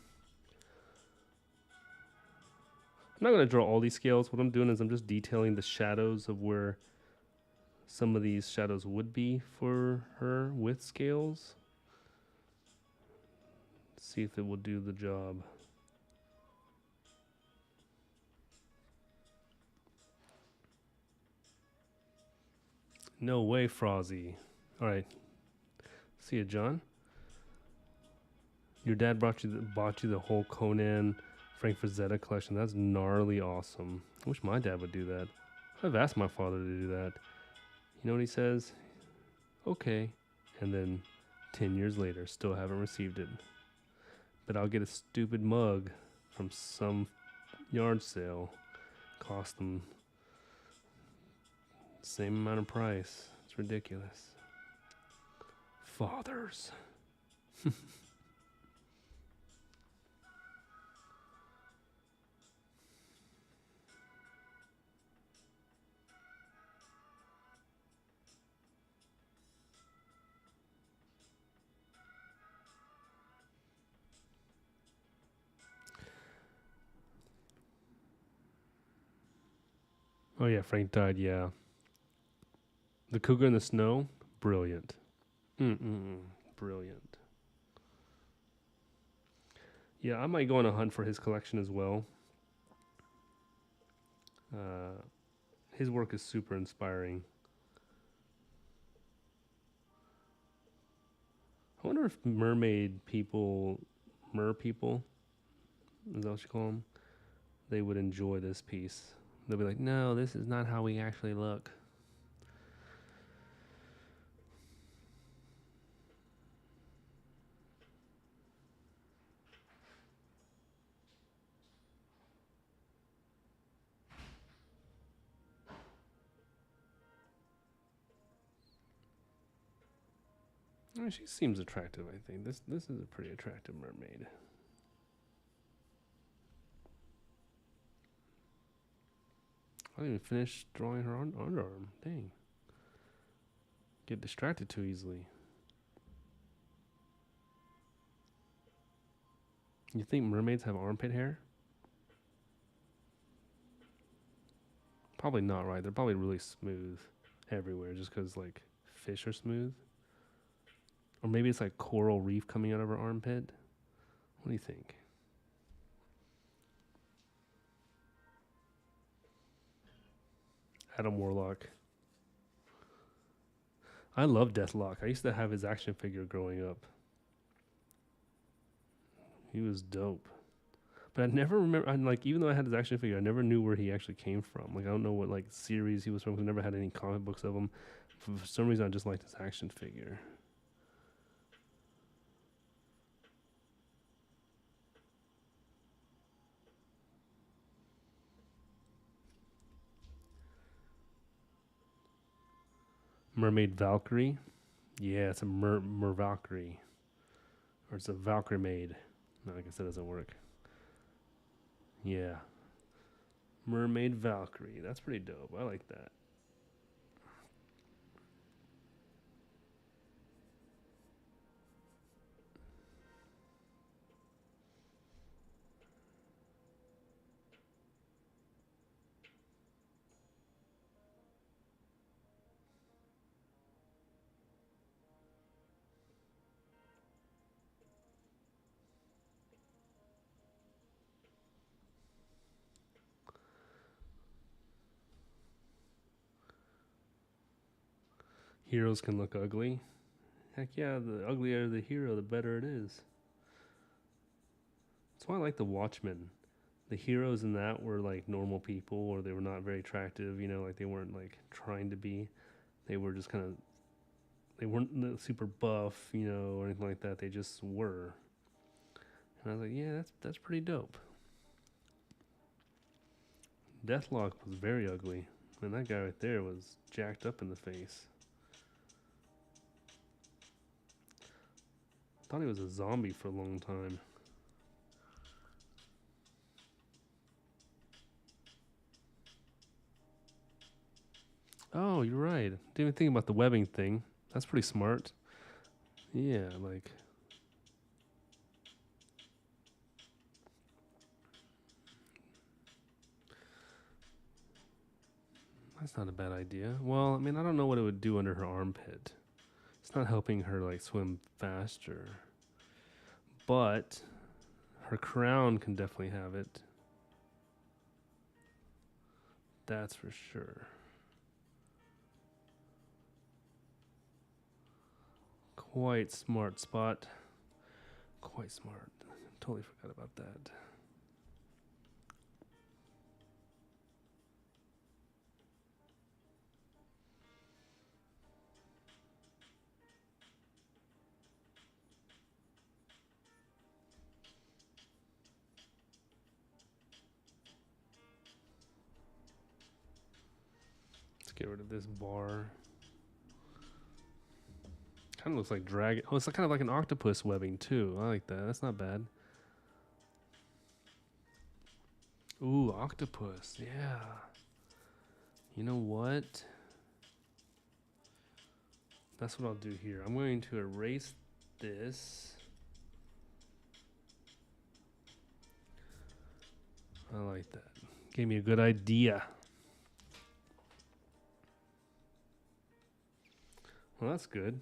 not going to draw all these scales. What I'm doing is I'm just detailing the shadows of where some of these shadows would be for her with scales. See if it will do the job. No way, Frozzy. All right. See ya, John. Your dad bought you the whole Conan Frank Frazetta collection. That's gnarly awesome. I wish my dad would do that. I've asked my father to do that. You know what he says? Okay. And then 10 years later, still haven't received it. But I'll get a stupid mug from some Yard sale. Cost them same amount of price. It's ridiculous. Fathers. Oh yeah, Frank died. Yeah. The Cougar in the Snow. Brilliant. Brilliant. Yeah, I might go on a hunt for his collection as well. His work is super inspiring. I wonder if mermaid people, mer people, is that what you call them? They would enjoy this piece. They'll be like, no, this is not how we actually look. She seems attractive, I think. This is a pretty attractive mermaid. I didn't even finish drawing her underarm. Dang. Get distracted too easily. You think mermaids have armpit hair? Probably not, right? They're probably really smooth everywhere just because, like, fish are smooth. Or maybe it's like coral reef coming out of her armpit. What do you think? Adam Warlock. I love Deathlock. I used to have his action figure growing up. He was dope. But I never remember, even though I had his action figure, I never knew where he actually came from. Like, I don't know what, like, series he was from. I never had any comic books of him. For some reason, I just liked his action figure. Mermaid Valkyrie. Yeah, it's a Mer Valkyrie. Or it's a Valkyrie maid. No, I guess that doesn't work. Yeah. Mermaid Valkyrie. That's pretty dope. I like that. Heroes can look ugly. Heck yeah, the uglier the hero, the better it is. That's why I like the Watchmen. The heroes in that were like normal people, or they were not very attractive. You know, like they weren't like trying to be. They were just kind of. They weren't super buff, you know, or anything like that. They just were. And I was like, yeah, that's pretty dope. Deathlock was very ugly, and that guy right there was jacked up in the face. Thought he was a zombie for a long time. Oh, you're right. Didn't even think about the webbing thing. That's pretty smart. Yeah, like. That's not a bad idea. Well, I mean, I don't know what it would do under her armpit. It's not helping her, like, swim faster. But her crown can definitely have it. That's for sure. Quite smart spot. Quite smart. Totally forgot about that. get rid of this bar. Kind of looks like dragon. Oh, it's kind of like an octopus webbing too. I like that. That's not bad. Ooh, octopus. Yeah. You know what? That's what I'll do here. I'm going to erase this. I like that. Gave me a good idea. Well, that's good.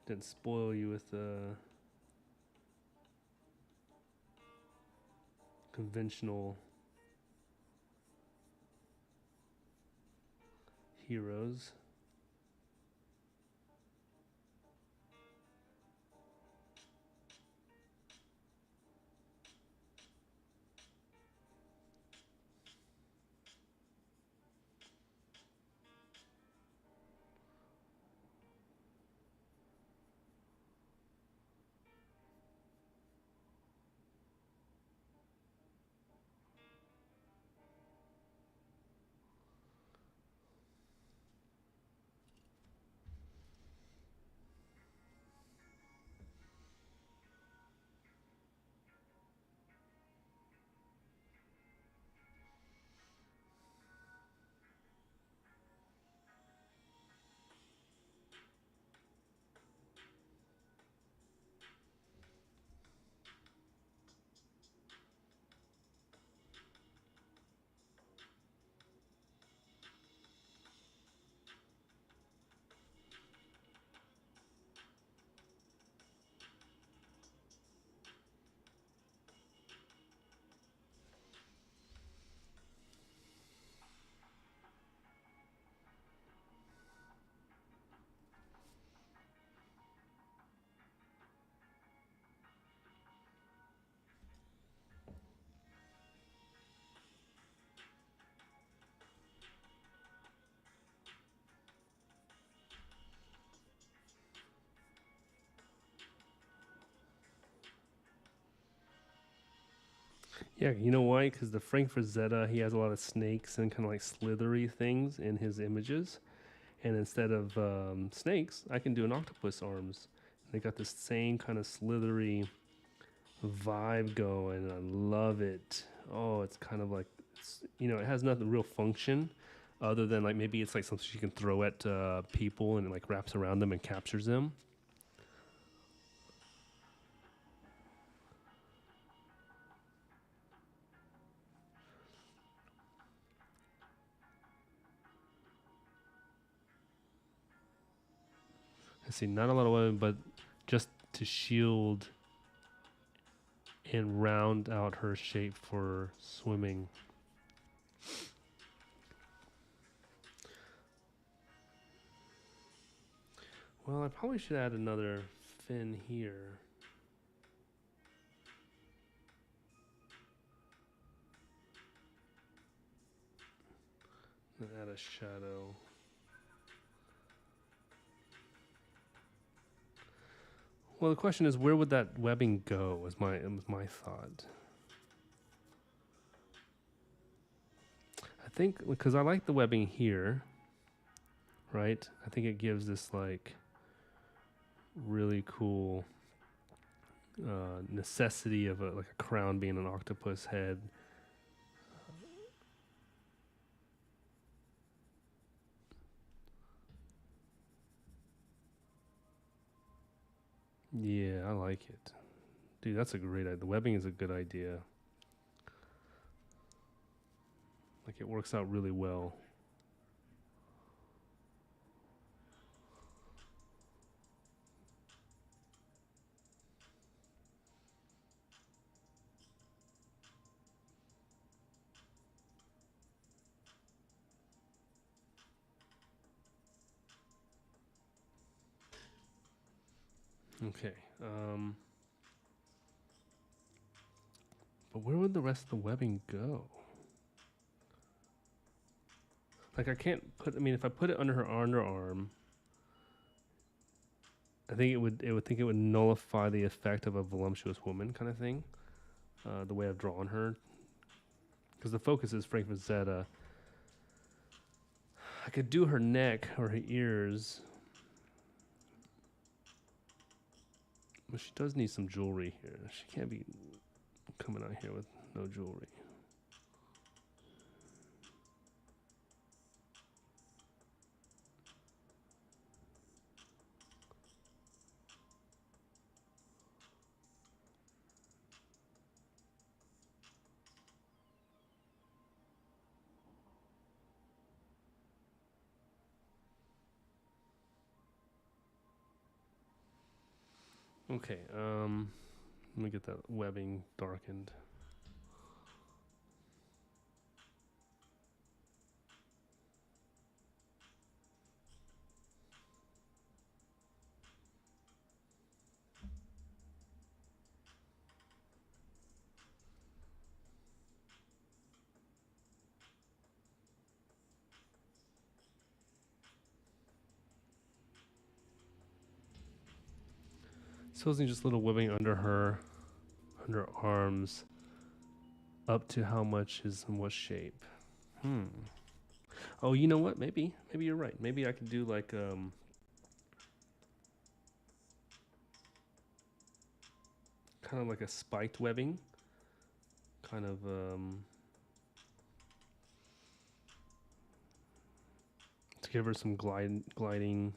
Didn't spoil you with conventional heroes. Yeah, you know why? Because the Frank Frazetta, he has a lot of snakes and kind of like slithery things in his images. And instead of snakes, I can do an octopus arms. They got this same kind of slithery vibe going. I love it. Oh, it's kind of like, it has nothing real function other than like maybe it's like something you can throw at people and it like wraps around them and captures them. I see not a lot of women, but just to shield and round out her shape for swimming. Well, I probably should add another fin here. And add a shadow. Well, the question is, where would that webbing go? Was my thought. I think because I like the webbing here, right? I think it gives this like really cool necessity of like a crown being an octopus head. Yeah, I like it. Dude, that's a great idea. The webbing is a good idea. Like it works out really well. Okay. But where would the rest of the webbing go? Like I can't put. I mean, if I put it under her underarm, I think it would nullify the effect of a voluptuous woman kind of thing. The way I've drawn her, because the focus is Frank Frazetta. I could do her neck or her ears. But she does need some jewelry here. She can't be coming out here with no jewelry. Okay, let me get that webbing darkened. Supposing just a little webbing under her arms, up to how much is in what shape. Oh, you know what? Maybe you're right. Maybe I could do like kind of like a spiked webbing, kind of to give her some gliding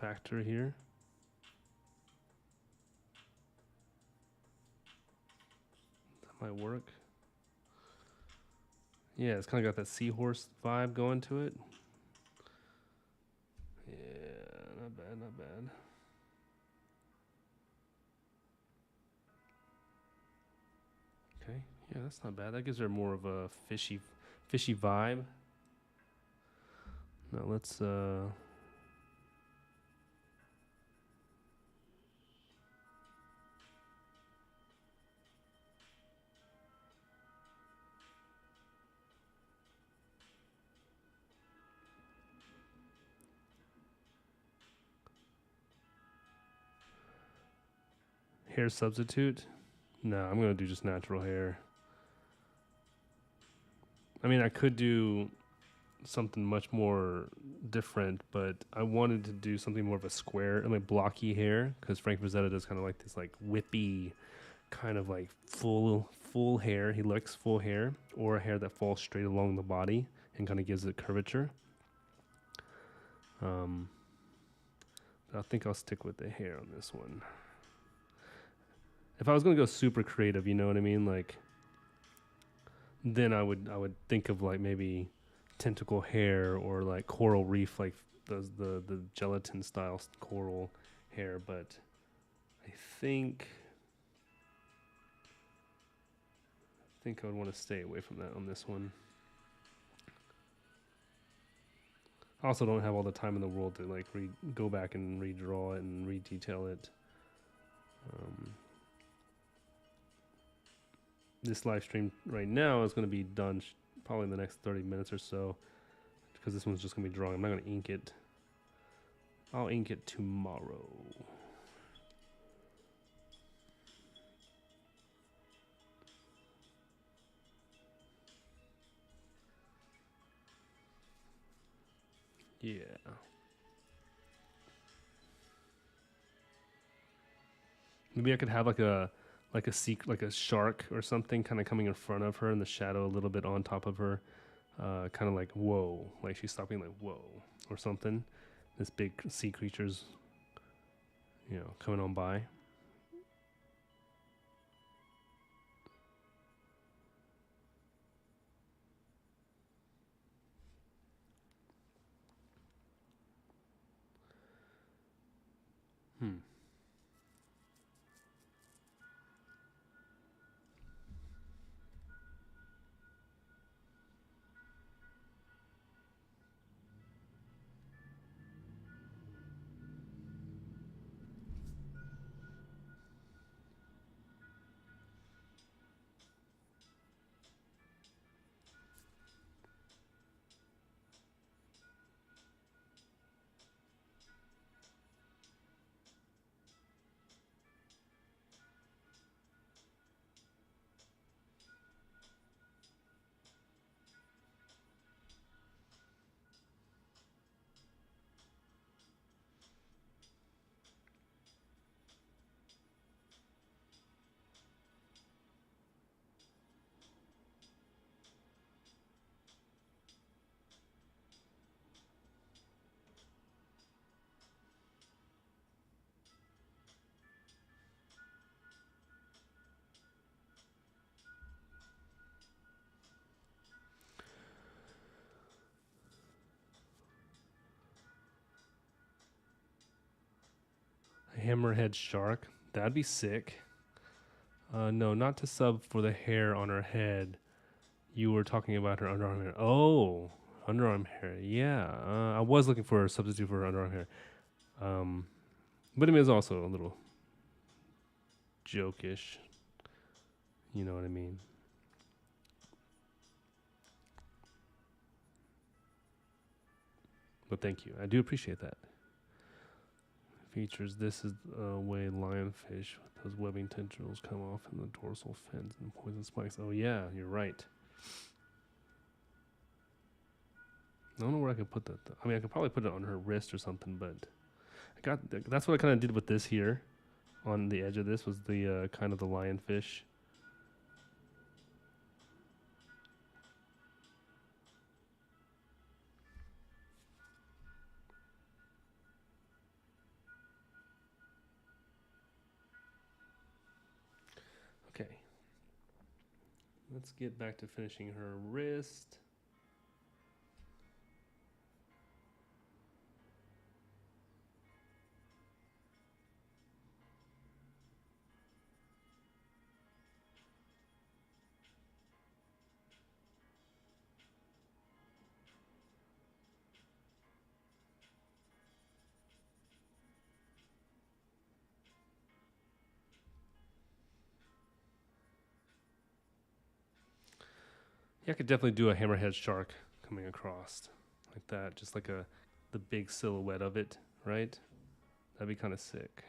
factor here. That might work. Yeah, it's kind of got that seahorse vibe going to it. Yeah, not bad, not bad. Okay, yeah, that's not bad. That gives her more of a fishy vibe. Now let's hair substitute. No, I'm gonna do just natural hair. I mean, I could do something much more different, but I wanted to do something more of a square and like blocky hair, because Frank Frazetta does kind of like this like whippy kind of like full hair. He likes full hair, or a hair that falls straight along the body and kind of gives it curvature. I think I'll stick with the hair on this one. If I was gonna go super creative, you know what I mean, like, then I would think of like maybe tentacle hair or like coral reef, like the gelatin style coral hair. But I think I would want to stay away from that on this one. I also don't have all the time in the world to like go back and redraw it and redetail it. This live stream right now is going to be done probably in the next 30 minutes or so, because this one's just going to be drawing. I'm not going to ink it. I'll ink it tomorrow. Yeah. Maybe I could have like a shark or something kind of coming in front of her, and the shadow a little bit on top of her, kind of like whoa, like she's stopping like whoa or something. This big sea creature's, coming on by. Hammerhead shark. That'd be sick. No, not to sub for the hair on her head. You were talking about her underarm hair. Oh, underarm hair. Yeah, I was looking for a substitute for her underarm hair. But I mean, it's also a little jokish. You know what I mean? But thank you. I do appreciate that. Features. This is a way lionfish with those webbing tendrils come off in the dorsal fins and poison spikes. Oh yeah, you're right. I don't know where I could put that. I mean, I could probably put it on her wrist or something, but that's what I kind of did with this here. On the edge of this was the kind of the lionfish. Okay. Let's get back to finishing her wrist. Yeah, I could definitely do a hammerhead shark coming across like that, just like the big silhouette of it, right? That'd be kind of sick.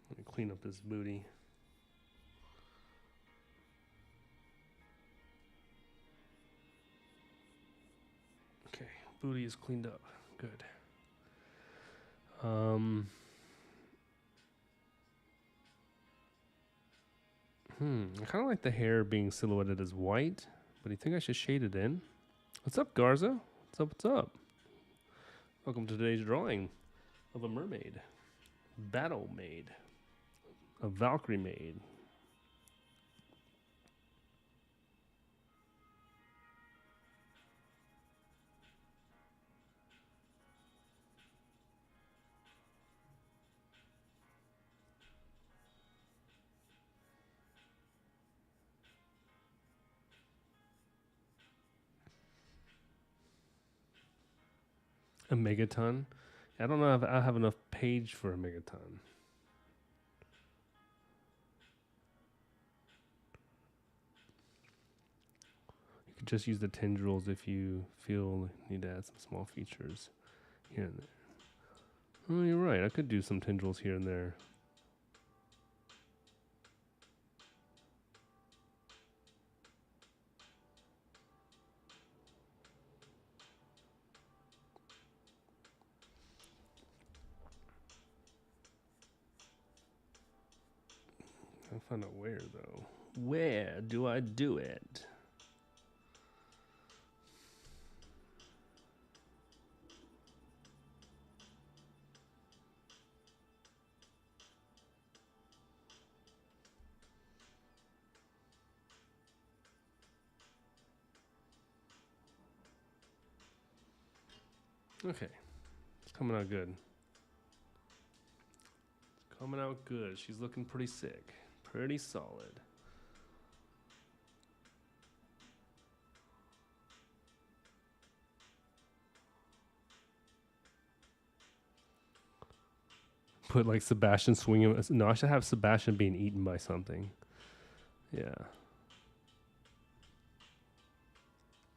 Let me clean up this booty. Okay, booty is cleaned up. Good. I kind of like the hair being silhouetted as white, but do you think I should shade it in? What's up, Garza? What's up? What's up? Welcome to today's drawing of a mermaid, battle maid, a Valkyrie maid. A megaton. I don't know if I have enough page for a megaton. You could just use the tendrils if you feel you need to add some small features here and there. Oh, you're right. I could do some tendrils here and there. I'll find out where, though. Where do I do it? Okay. It's coming out good. It's coming out good. She's looking pretty sick. Pretty solid. Put like Sebastian swinging. No, I should have Sebastian being eaten by something. Yeah.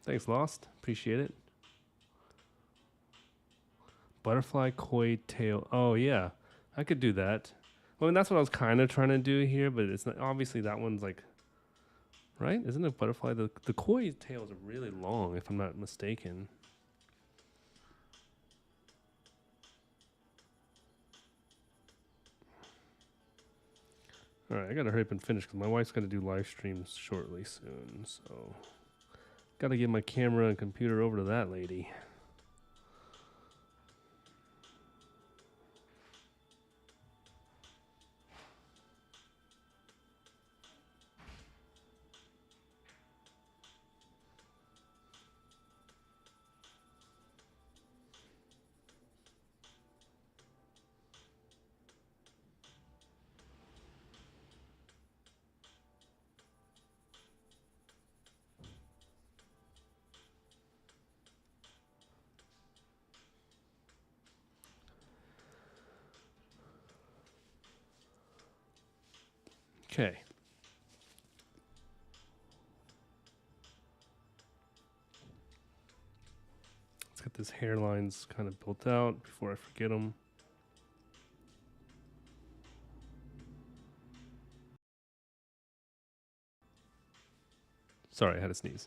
Thanks, Lost. Appreciate it. Butterfly koi tail. Oh yeah, I could do that. Well, I mean, that's what I was kind of trying to do here, but it's not. Obviously, that one's like, right? Isn't it butterfly? The koi tails are really long, if I'm not mistaken. All right, I gotta hurry up and finish because my wife's gonna do live streams shortly soon. So, gotta get my camera and computer over to that lady. Okay. Let's get this hairlines kind of built out before I forget them. Sorry, I had to sneeze.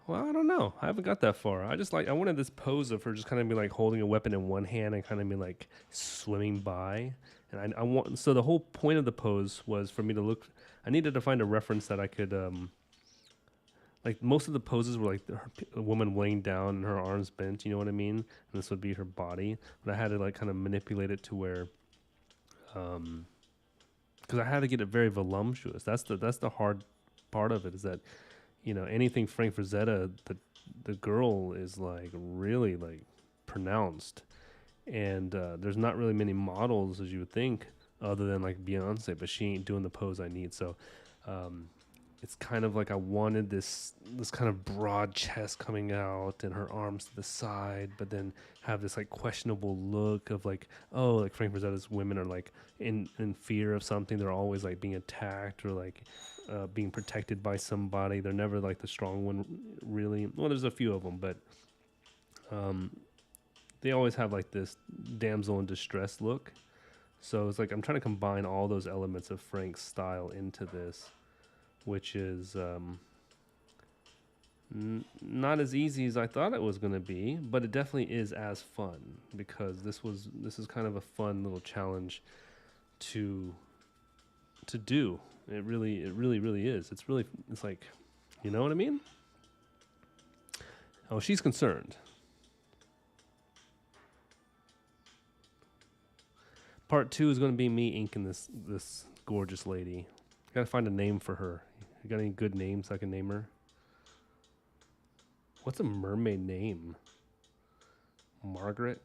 Well, I don't know. I haven't got that far. I wanted this pose of her just kind of be like holding a weapon in one hand and kind of be like swimming by. And I want, so the whole point of the pose was for me to look, I needed to find a reference that I could, like most of the poses were like a woman laying down and her arms bent, you know what I mean? And this would be her body. But I had to like kind of manipulate it to where, because I had to get it very voluptuous. That's the hard part of it, is that, you know, anything Frank Frazetta, the girl is like really like pronounced, and there's not really many models as you would think, other than like Beyonce, but she ain't doing the pose I need. So it's kind of like I wanted this kind of broad chest coming out and her arms to the side, but then have this like questionable look of like, oh, like Frank Frazetta's women are like in fear of something. They're always like being attacked or like being protected by somebody. They're never like the strong one, really. Well, there's a few of them, but they always have like this damsel in distress look. So it's like I'm trying to combine all those elements of Frank's style into this, which is not as easy as I thought it was going to be, but it definitely is as fun, because this is kind of a fun little challenge to do. It really is. It's like, you know what I mean? Oh, she's concerned. Part 2 is going to be me inking this gorgeous lady. Got to find a name for her. You got any good names I can name her? What's a mermaid name? Margaret?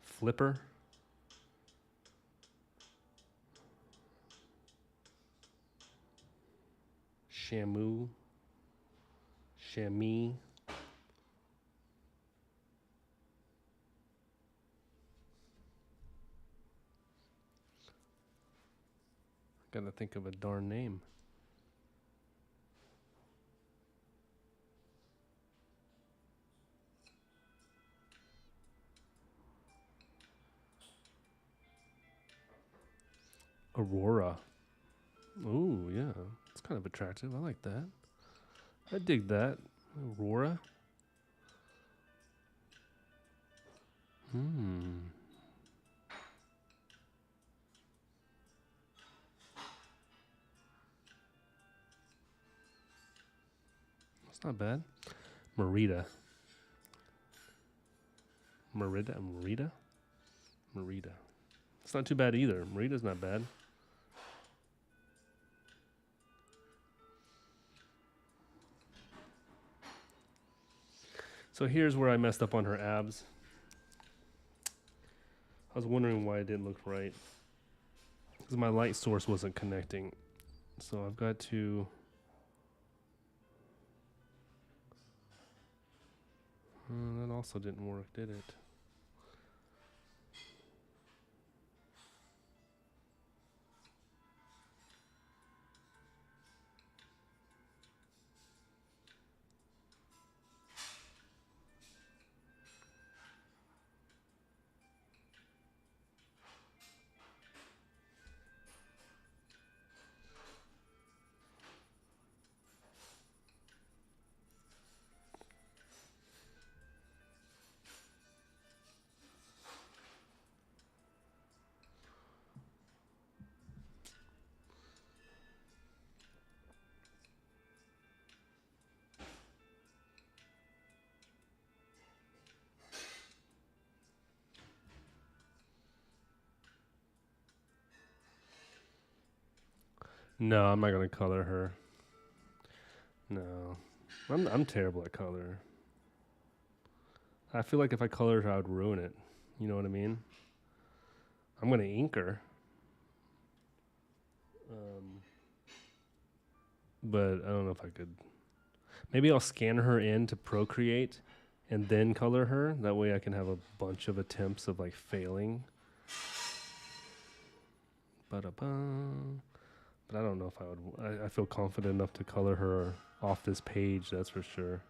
Flipper? Shamu? Chamois? Gotta think of a darn name. Aurora. Ooh, yeah. It's kind of attractive. I like that. I dig that. Aurora. That's not bad. Merida. Merida. It's not too bad either. Merida's not bad. So here's where I messed up on her abs. I was wondering why it didn't look right, because my light source wasn't connecting. So I've got to... that also didn't work, did it? No, I'm not gonna color her. No, I'm terrible at color. I feel like if I colored her, I would ruin it. You know what I mean? I'm gonna ink her, but I don't know if I could. Maybe I'll scan her in to Procreate, and then color her. That way, I can have a bunch of attempts of like failing. Ba-da-ba. But I don't know if I would. I feel confident enough to color her off this page. That's for sure.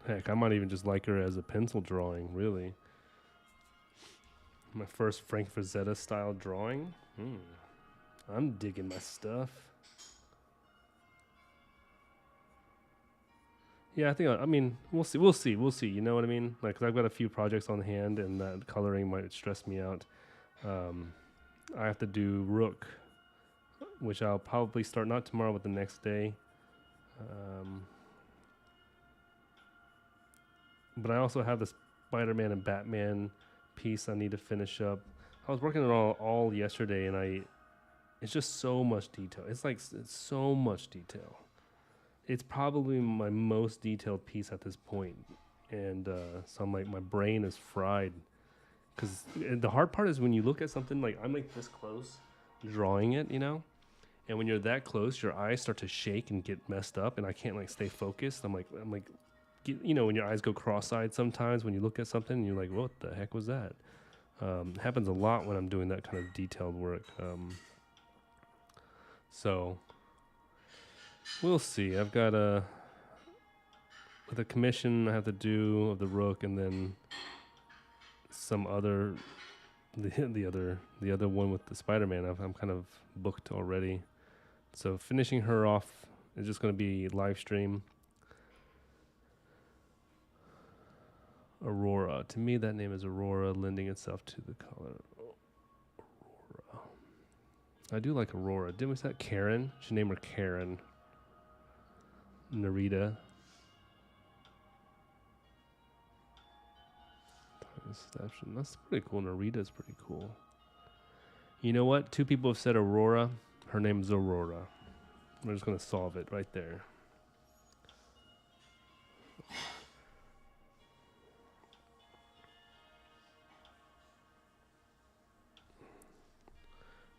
Heck, I might even just like her as a pencil drawing, really. My first Frank Frazetta style drawing. I'm digging my stuff. Yeah, I think, I mean, we'll see. We'll see. We'll see. You know what I mean? Like, 'cause I've got a few projects on hand, and that coloring might stress me out. I have to do Rook, which I'll probably start not tomorrow, but the next day. But I also have the Spider-Man and Batman piece I need to finish up. I was working on all yesterday, and it's just so much detail. It's so much detail. It's probably my most detailed piece at this point, and so I'm like, my brain is fried. Because the hard part is when you look at something like I'm like this close, drawing it, and when you're that close, your eyes start to shake and get messed up, and I can't like stay focused. I'm like, when your eyes go cross-eyed sometimes when you look at something, and you're like, what the heck was that? It happens a lot when I'm doing that kind of detailed work. So we'll see. I've got the commission I have to do of the Rook, and then some other the other one with the Spider-Man. I'm kind of booked already. So finishing her off is just going to be live stream. Aurora. To me, that name is Aurora, lending itself to the color. Aurora. I do like Aurora. Didn't we say Karen? Should name her Karen. Narita. That's pretty cool. Narita's pretty cool. You know what? 2 people have said Aurora. Her name's Aurora. We're just going to solve it right there.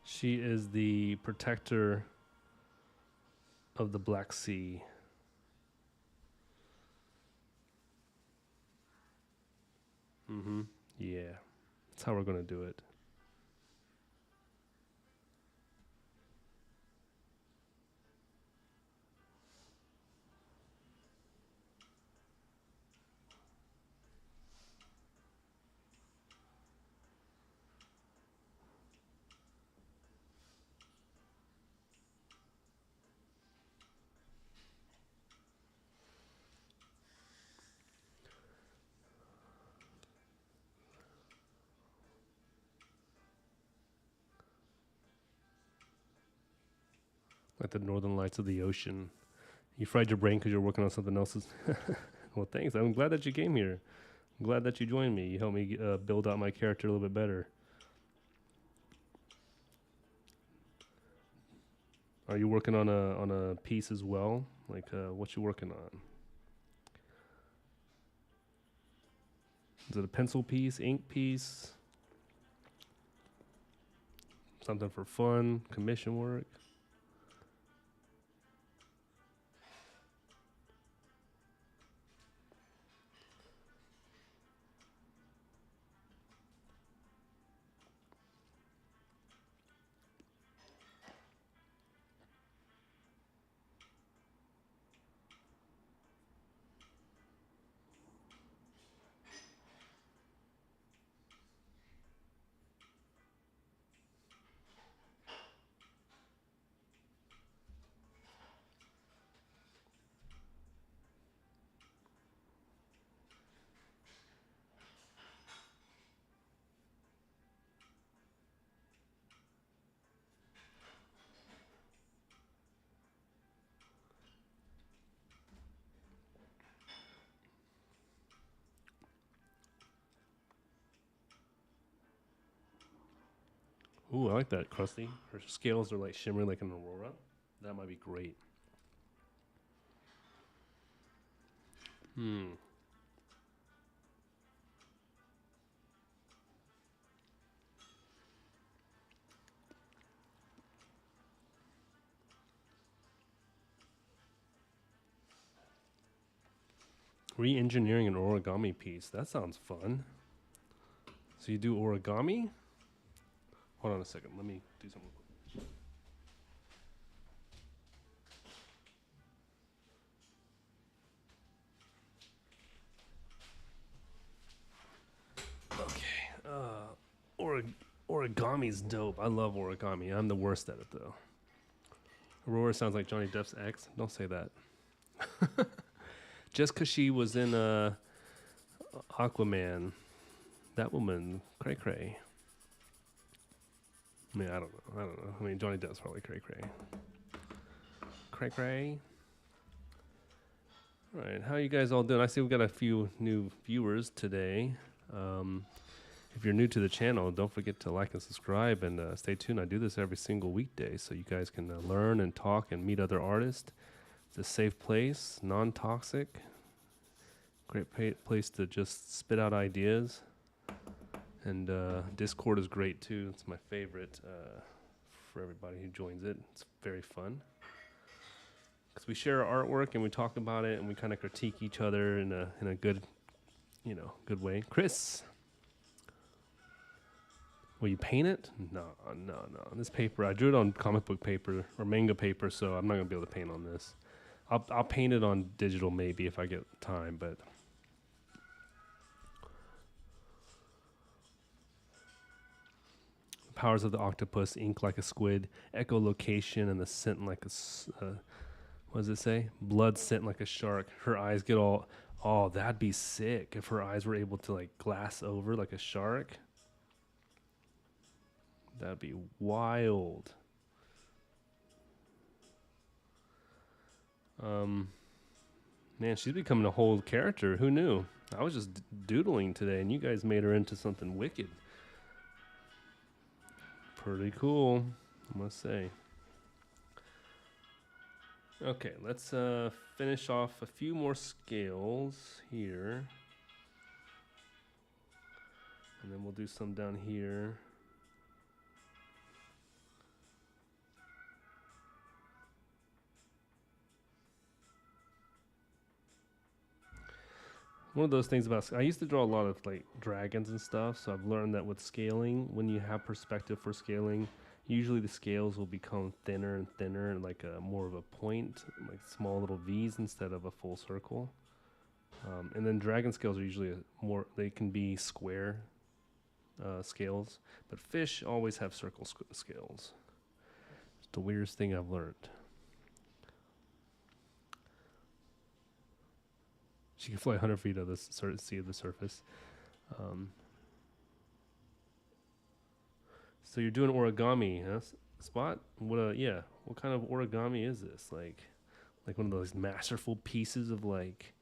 She is the protector of the Black Sea. Yeah. That's how we're going to do it. Like the northern lights of the ocean. You fried your brain because you're working on something else. Well, thanks. I'm glad that you came here. I'm glad that you joined me. You helped me build out my character a little bit better. Are you working on a piece as well? Like, what you working on? Is it a pencil piece, ink piece? Something for fun, commission work? Ooh, I like that, Krusty. Her scales are like shimmering like an aurora. That might be great. Hmm. Re-engineering an origami piece. That sounds fun. So you do origami? Hold on a second. Let me do something. Okay. Origami's dope. I love origami. I'm the worst at it though. Aurora sounds like Johnny Depp's ex. Don't say that. Just because she was in Aquaman, that woman, cray cray. I mean, I don't know. I mean, Johnny Depp's probably cray cray. Cray cray. All right, how you guys all doing? I see we've got a few new viewers today. If you're new to the channel, don't forget to like and subscribe and stay tuned. I do this every single weekday so you guys can learn and talk and meet other artists. It's a safe place, non-toxic, great place to just spit out ideas. And Discord is great too. It's my favorite for everybody who joins it. It's very fun. Because we share our artwork and we talk about it and we kind of critique each other in a good, good way. Chris, will you paint it? No. This paper, I drew it on comic book paper or manga paper, so I'm not gonna be able to paint on this. I'll paint it on digital maybe if I get time, but. Powers of the octopus, ink like a squid, echolocation, and the scent like a. What does it say? Blood scent like a shark. Her eyes get all. Oh, that'd be sick if her eyes were able to like glass over like a shark. That'd be wild. Man, she's becoming a whole character. Who knew? I was just doodling today, and you guys made her into something wicked. Pretty cool, I must say. Okay, let's finish off a few more scales here. And then we'll do some down here. One of those things about I used to draw a lot of like dragons and stuff, so I've learned that with scaling, when you have perspective for scaling, usually the scales will become thinner and thinner and like a more of a point, like small little V's instead of a full circle. And then dragon scales are usually they can be square scales, but fish always have circle scales. It's the weirdest thing I've learned. She can fly 100 feet of the sea of the surface. So you're doing origami, huh? Spot? What kind of origami is this? Like one of those masterful pieces of like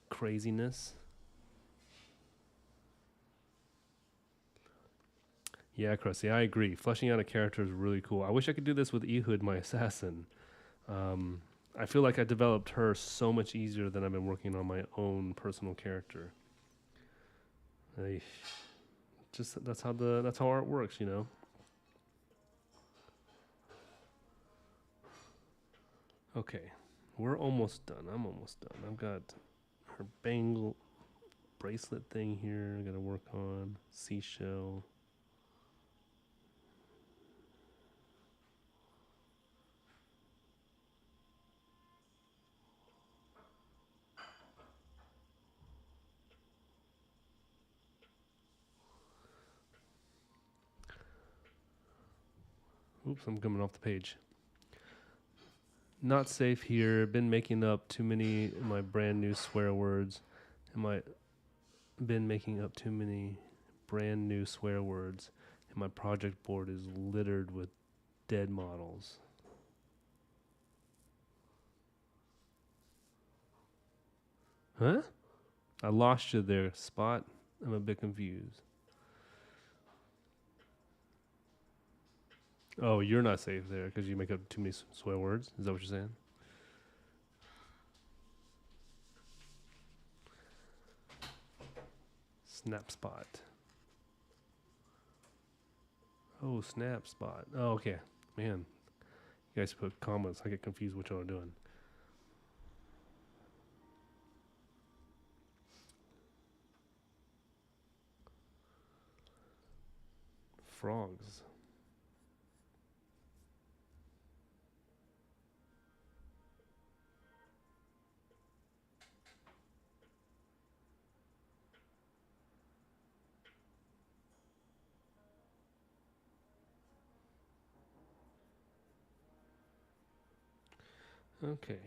craziness. Yeah, Krusty, I agree. Fleshing out a character is really cool. I wish I could do this with Ehud, my assassin. I feel like I developed her so much easier than I've been working on my own personal character. That's how art works, you know. Okay, we're almost done. I'm almost done. I've got her bangle bracelet thing here. I gotta work on seashell. Oops, I'm coming off the page. Not safe here. Been making up too many of my brand new swear words. Been making up too many brand new swear words, and my project board is littered with dead models. Huh? I lost you there, Spot. I'm a bit confused. Oh, you're not safe there because you make up too many swear words. Is that what you're saying? Snap spot. Oh, snap spot. Oh, okay. Man, you guys put commas. I get confused what y'all are doing. Frogs. Okay.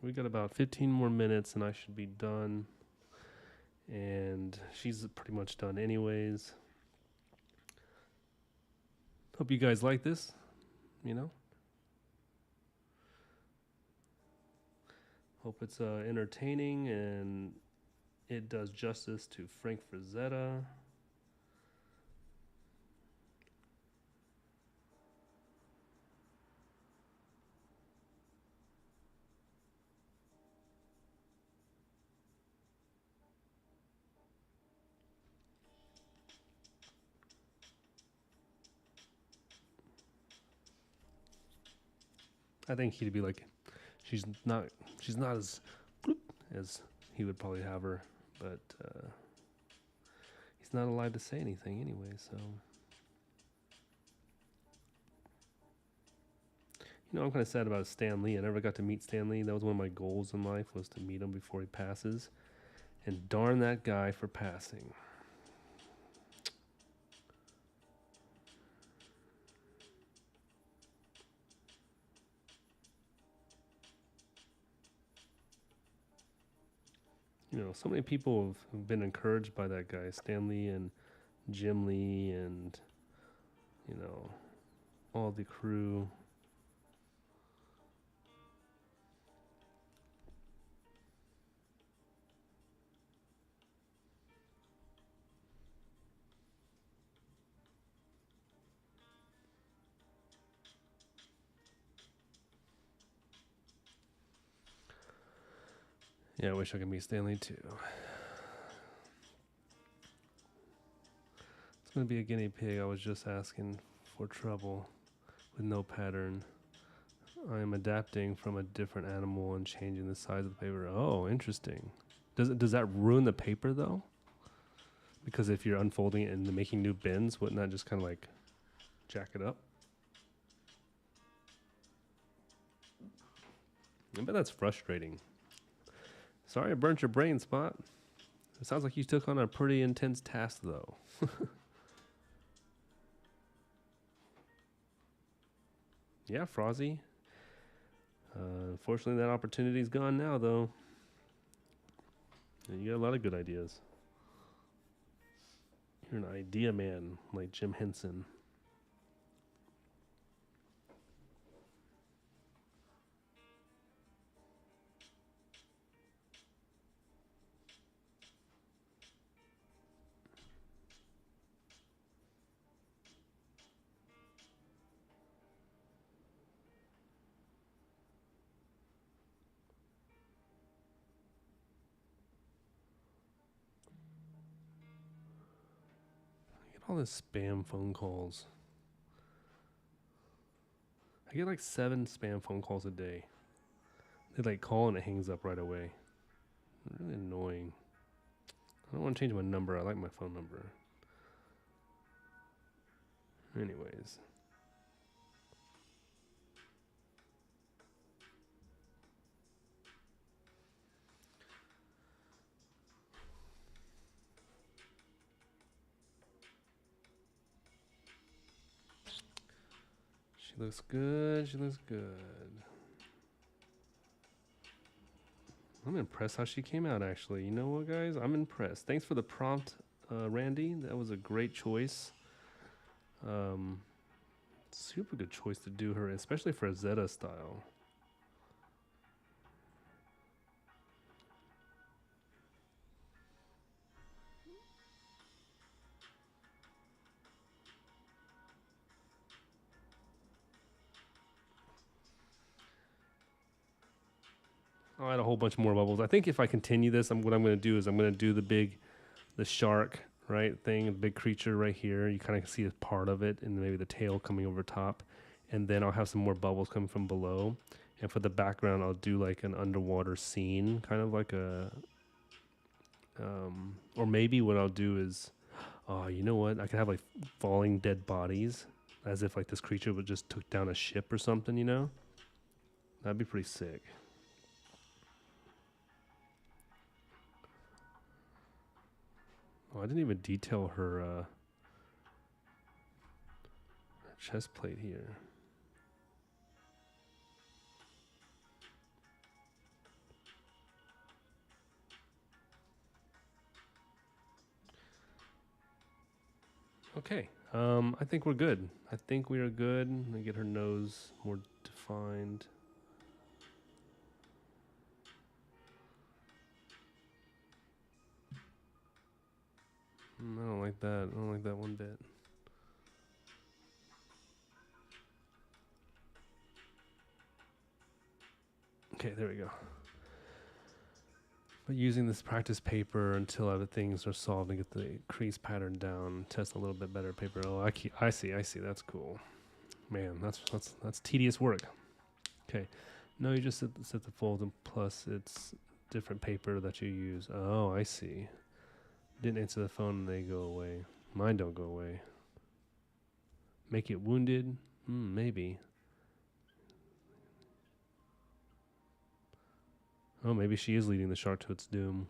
We got about 15 more minutes and I should be done. And she's pretty much done anyways. Hope you guys like this, you know. Hope it's entertaining and it does justice to Frank Frazetta. I think he'd be like, she's not as he would probably have her, but he's not allowed to say anything anyway. So, you know, I'm kind of sad about Stan Lee. I never got to meet Stan Lee. That was one of my goals in life, was to meet him before he passes. And darn that guy for passing. You know, so many people have been encouraged by that guy, Stan Lee and Jim Lee, and you know, all the crew. Yeah, I wish I could meet Stan Lee too. It's gonna be a guinea pig. I was just asking for trouble with no pattern. I am adapting from a different animal and changing the size of the paper. Oh, interesting. Does that ruin the paper though? Because if you're unfolding it and making new bins, wouldn't that just kind of like jack it up? I bet that's frustrating. Sorry I burnt your brain, Spot. It sounds like you took on a pretty intense task though. Yeah, Frozzy. Unfortunately, that opportunity's gone now, though. And you got a lot of good ideas. You're an idea man, like Jim Henson. I get all this spam phone calls. I get like 7 spam phone calls a day. They like call and it hangs up right away. Really annoying. I don't want to change my number. I like my phone number. Anyways. She looks good. She looks good. I'm impressed how she came out, actually. You know what, guys? I'm impressed. Thanks for the prompt, Randy. That was a great choice. Super good choice to do her, especially for a Zeta style. I'll add a whole bunch more bubbles. I think if I continue this, what I'm going to do is I'm going to do the shark, right, thing, the big creature right here. You kind of see a part of it, and maybe the tail coming over top. And then I'll have some more bubbles coming from below. And for the background, I'll do like an underwater scene, kind of like or maybe what I'll do is, oh, you know what? I could have like falling dead bodies, as if like this creature would just took down a ship or something, you know? That'd be pretty sick. Oh, I didn't even detail her chest plate here. Okay. I think we're good. I think we are good. Let me get her nose more defined. I don't like that. I don't like that one bit. Okay, there we go. But using this practice paper until other things are solved and get the crease pattern down, test a little bit better paper. Oh, I see. That's cool. Man, that's tedious work. Okay, no, you just set the fold and plus it's different paper that you use. Oh, I see. Didn't answer the phone and they go away. Mine don't go away. Make it wounded? Maybe. Oh, maybe she is leading the shark to its doom.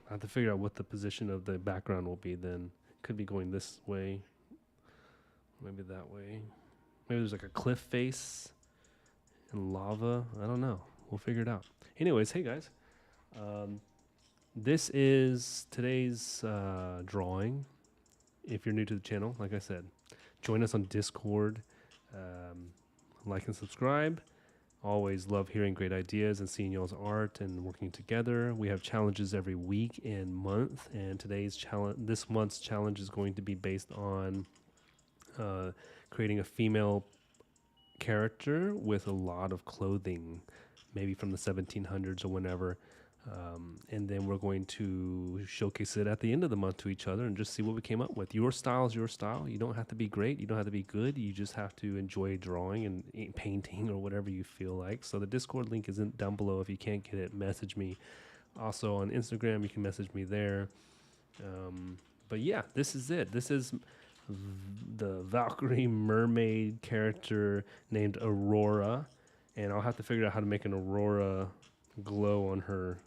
I have to figure out what the position of the background will be then. Could be going this way. Maybe that way. Maybe there's like a cliff face and lava. I don't know. We'll figure it out. Anyways, hey guys. This is today's drawing. If you're new to the channel, like I said, join us on Discord. Like and subscribe. Always love hearing great ideas and seeing y'all's art and working together. We have challenges every week and month, and this month's challenge is going to be based on creating a female character with a lot of clothing, maybe from the 1700s or whenever. And then we're going to showcase it at the end of the month to each other and just see what we came up with. Your style is your style. You don't have to be great. You don't have to be good. You just have to enjoy drawing and painting or whatever you feel like. So the Discord link isn't down below. If you can't get it, message me. Also on Instagram, you can message me there. But yeah, this is it. This is the Valkyrie mermaid character named Aurora. And I'll have to figure out how to make an Aurora glow on her.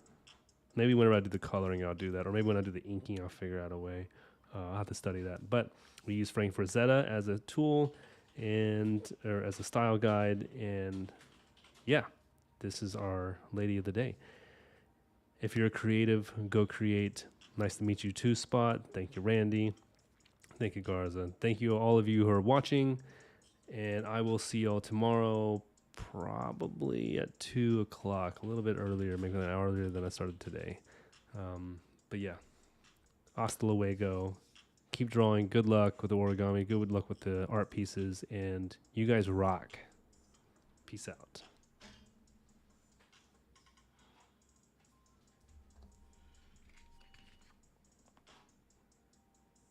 Maybe whenever I do the coloring, I'll do that. Or maybe when I do the inking, I'll figure out a way. I'll have to study that. But we use Frazetta as a tool or as a style guide. And yeah, this is our lady of the day. If you're a creative, go create. Nice to meet you too, Spot. Thank you, Randy. Thank you, Garza. Thank you, all of you who are watching. And I will see y'all tomorrow, probably at 2 o'clock, a little bit earlier, maybe an hour earlier than I started today. But yeah, hasta luego. Keep drawing. Good luck with the origami. Good luck with the art pieces. And you guys rock. Peace out.